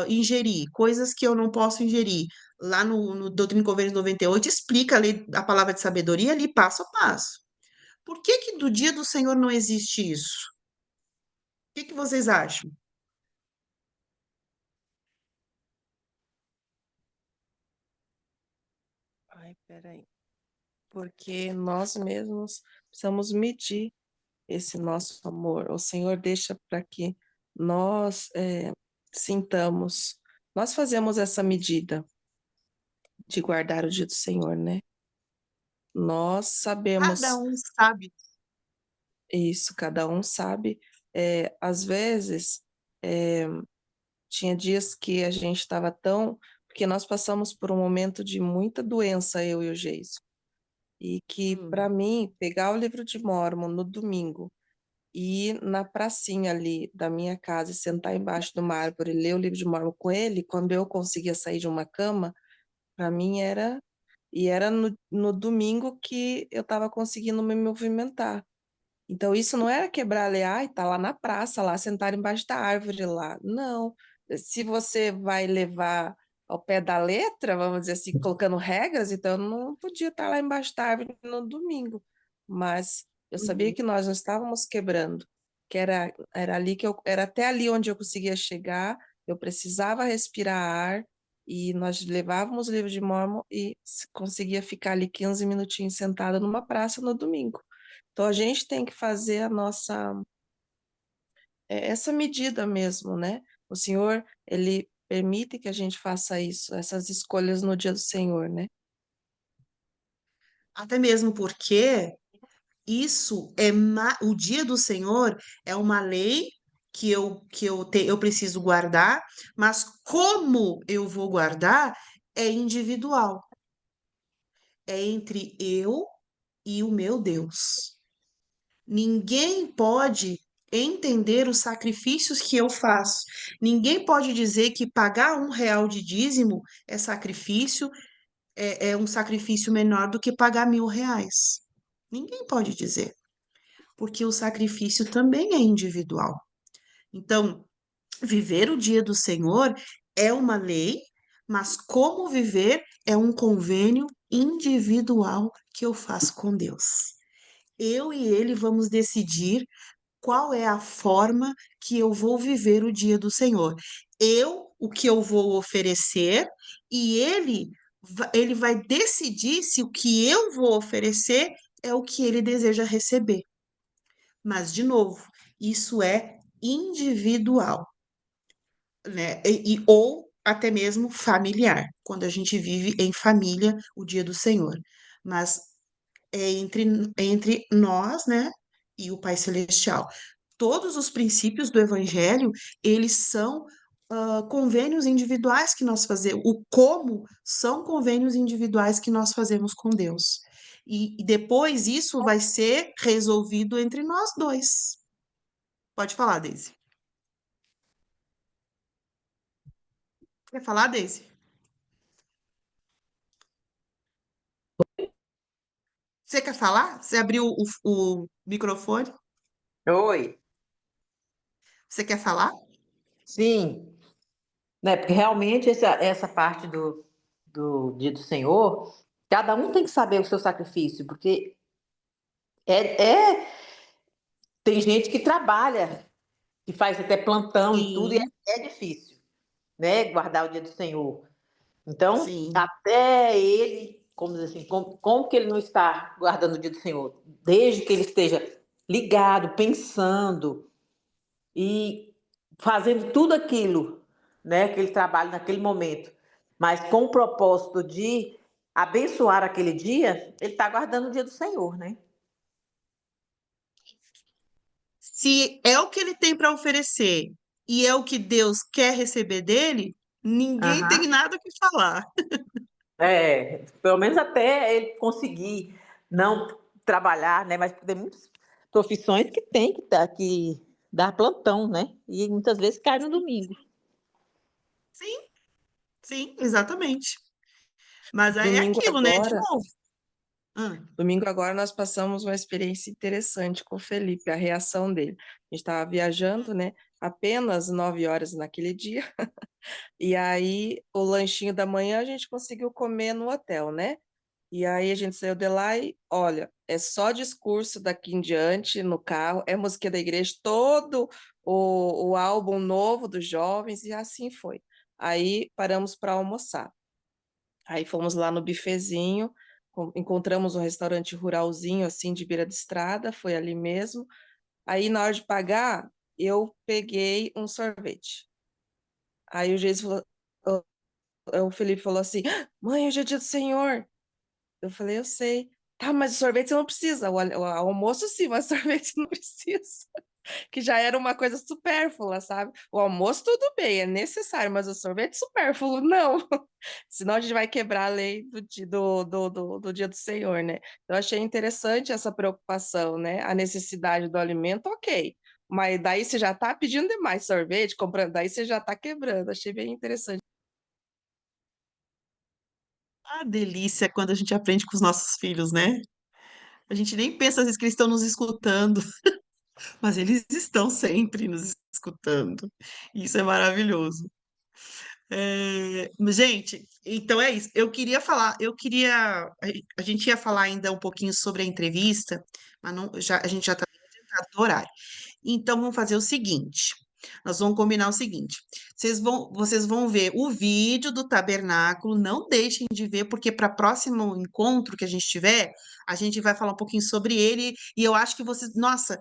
ingerir, coisas que eu não posso ingerir. Lá no Doutrina e Convênios 98 explica a palavra de sabedoria ali passo a passo. Por que que do dia do Senhor não existe isso? O que que vocês acham? Ai, peraí. Porque nós mesmos precisamos medir esse nosso amor. O Senhor deixa para que nós sintamos. Nós fazemos essa medida de guardar o dia do Senhor, né? Nós Cada sabemos um sabe. isso, cada um sabe. Às vezes, é, tinha dias que a gente estava tão. Porque nós passamos por um momento de muita doença, eu e o Geiso. E que, para Hum. mim, pegar o livro de Mórmon no domingo e ir na pracinha ali da minha casa e sentar embaixo de uma árvore e ler o livro de Mórmon com ele, quando eu conseguia sair de uma cama, para mim era. E era no domingo que eu estava conseguindo me movimentar. Então, isso não era quebrar a lei, ai, tá lá na praça, lá sentado embaixo da árvore lá. Não. Se você vai levar ao pé da letra, vamos dizer assim, colocando regras, então eu não podia estar lá embaixo da árvore no domingo. Mas eu sabia Uhum. que nós não estávamos quebrando, que era ali que era até ali onde eu conseguia chegar, eu precisava respirar ar, e nós levávamos o livro de Mórmon e conseguia ficar ali 15 minutinhos sentada numa praça no domingo. Então a gente tem que fazer a nossa essa medida mesmo, né? O Senhor, ele permite que a gente faça isso, essas escolhas no dia do Senhor, né? Até mesmo porque o dia do Senhor é uma lei eu preciso guardar, mas como eu vou guardar é individual, é entre eu e o meu Deus. Ninguém pode entender os sacrifícios que eu faço. Ninguém pode dizer que pagar R$ 1 de dízimo é sacrifício, é um sacrifício menor do que pagar R$ 1.000. Ninguém pode dizer, porque o sacrifício também é individual. Então, viver o dia do Senhor é uma lei, mas como viver é um convênio individual que eu faço com Deus. Eu e ele vamos decidir qual é a forma que eu vou viver o dia do Senhor. O que eu vou oferecer, e ele vai decidir se o que eu vou oferecer é o que ele deseja receber. Mas, de novo, isso é individual, né? Ou até mesmo familiar, quando a gente vive em família o dia do Senhor. Mas é entre nós, né, e o Pai Celestial. Todos os princípios do Evangelho, eles são convênios individuais que nós fazemos. O como são convênios individuais que nós fazemos com Deus. E depois isso vai ser resolvido entre nós dois. Pode falar, Daisy. Quer falar, Daisy? Você quer falar? Você abriu o microfone? Oi, Você quer falar? sim, né? Porque realmente essa parte do dia do Senhor, cada um tem que saber o seu sacrifício, porque é, é- tem gente que trabalha, que faz até plantão e tudo, e Sim, é difícil, né? Guardar o dia do Senhor. Então, sim. até ele, como diz assim, como que ele não está guardando o dia do Senhor? Desde que ele esteja ligado, pensando e fazendo tudo aquilo, né, que ele trabalha naquele momento, mas com o propósito de abençoar aquele dia, ele está guardando o dia do Senhor, né? Se é o que ele tem para oferecer e é o que Deus quer receber dele, ninguém tem Aham. nada o que falar. É, pelo menos até ele conseguir não trabalhar, né? Mas tem muitas profissões que tem que dar plantão, né? E muitas vezes cai no domingo. Sim, sim, exatamente. Mas aí é Domingo aquilo, né? De agora, novo. Ah, domingo agora nós passamos uma experiência interessante com o Felipe, a reação dele. A gente estava viajando, né? Apenas 9 horas naquele dia. E aí, o lanchinho da manhã a gente conseguiu comer no hotel, né? E aí a gente saiu de lá e, olha, é só discurso daqui em diante no carro, é música da igreja, todo o álbum novo dos jovens, e assim foi. Aí paramos para almoçar. Aí fomos lá no bifezinho, encontramos um restaurante ruralzinho, assim, de beira de estrada, foi ali mesmo. Aí, na hora de pagar, eu peguei um sorvete. Aí o Geis falou, o Felipe falou assim: Mãe, hoje é dia do Senhor. Eu falei: Eu sei. Tá, mas o sorvete você não precisa. O almoço sim, mas o sorvete não precisa. Que já era uma coisa supérflua, sabe? O almoço tudo bem, é necessário, mas o sorvete supérfluo, não. Senão a gente vai quebrar a lei do dia do Senhor, né? Eu achei interessante essa preocupação, né? A necessidade do alimento, ok. Mas daí você já tá pedindo demais sorvete, comprando, daí você já tá quebrando. Achei bem interessante. a delícia quando a gente aprende com os nossos filhos, né? A gente nem pensa às vezes que eles estão nos escutando, mas eles estão sempre nos escutando. Isso é maravilhoso. Gente, então é isso. A gente ia falar ainda um pouquinho sobre a entrevista, mas a gente já está adiantado do horário. Então vamos fazer o seguinte. Nós vamos combinar o seguinte: vocês vão ver o vídeo do tabernáculo, não deixem de ver, porque para o próximo encontro que a gente tiver, a gente vai falar um pouquinho sobre ele, e eu acho que vocês, nossa,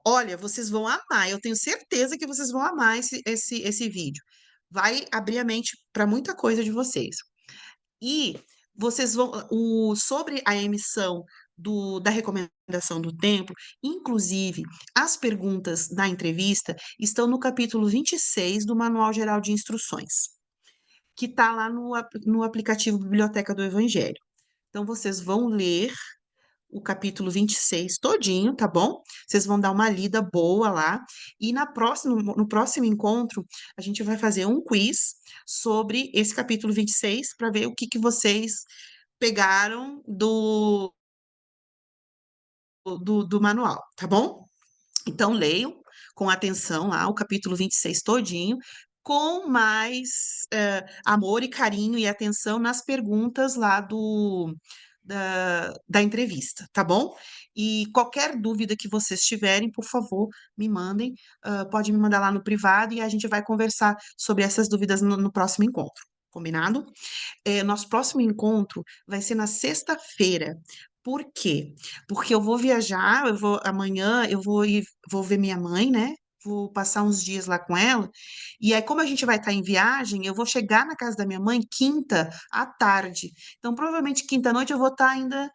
olha, vocês vão amar, eu tenho certeza que vocês vão amar esse vídeo. Vai abrir a mente para muita coisa de vocês. E vocês vão, sobre a emissão da recomendação do templo, inclusive as perguntas da entrevista estão no capítulo 26 do Manual Geral de Instruções, que está lá no aplicativo Biblioteca do Evangelho. Então, vocês vão ler o capítulo 26 todinho, tá bom? Vocês vão dar uma lida boa lá. E no próximo encontro, a gente vai fazer um quiz sobre esse capítulo 26 para ver o que vocês pegaram do manual, tá bom? Então, leiam com atenção lá o capítulo 26 todinho, com mais amor e carinho e atenção nas perguntas lá da entrevista, tá bom? E qualquer dúvida que vocês tiverem, por favor, me mandem. Pode me mandar lá no privado e a gente vai conversar sobre essas dúvidas no próximo encontro. Combinado? Nosso próximo encontro vai ser na sexta-feira. Por quê? Porque eu vou viajar, amanhã vou ver minha mãe, né? Vou passar uns dias lá com ela. E aí, como a gente vai estar em viagem, eu vou chegar na casa da minha mãe quinta à tarde. Então, provavelmente quinta à noite eu vou estar ainda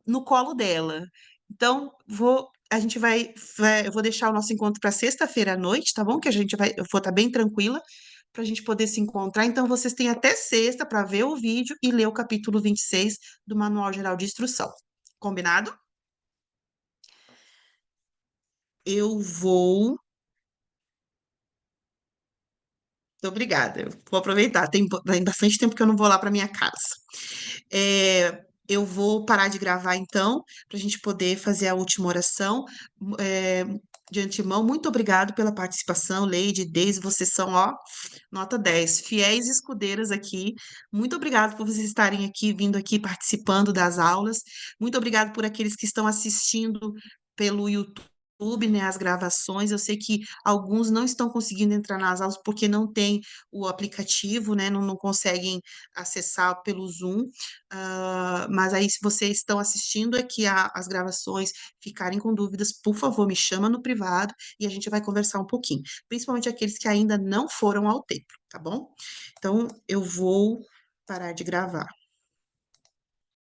no colo dela. Então, eu vou deixar o nosso encontro para sexta-feira à noite, tá bom? Que eu vou estar bem tranquila para a gente poder se encontrar. Então, vocês têm até sexta para ver o vídeo e ler o capítulo 26 do Manual Geral de Instrução. Combinado? Eu vou. Muito obrigada. Eu vou aproveitar. Tem bastante tempo que eu não vou lá para minha casa. Eu vou parar de gravar então, para a gente poder fazer a última oração. É, de antemão, muito obrigado pela participação, Leide, Deise, vocês são, ó, nota 10, fiéis escudeiras aqui. Muito obrigado por vocês estarem aqui, vindo aqui, participando das aulas. Muito obrigado por aqueles que estão assistindo pelo YouTube, né, as gravações. Eu sei que alguns não estão conseguindo entrar nas aulas porque não tem o aplicativo, né, não conseguem acessar pelo Zoom. Mas aí, se vocês estão assistindo aqui as gravações, ficarem com dúvidas, por favor, me chama no privado e a gente vai conversar um pouquinho. Principalmente aqueles que ainda não foram ao templo, tá bom? Então, eu vou parar de gravar.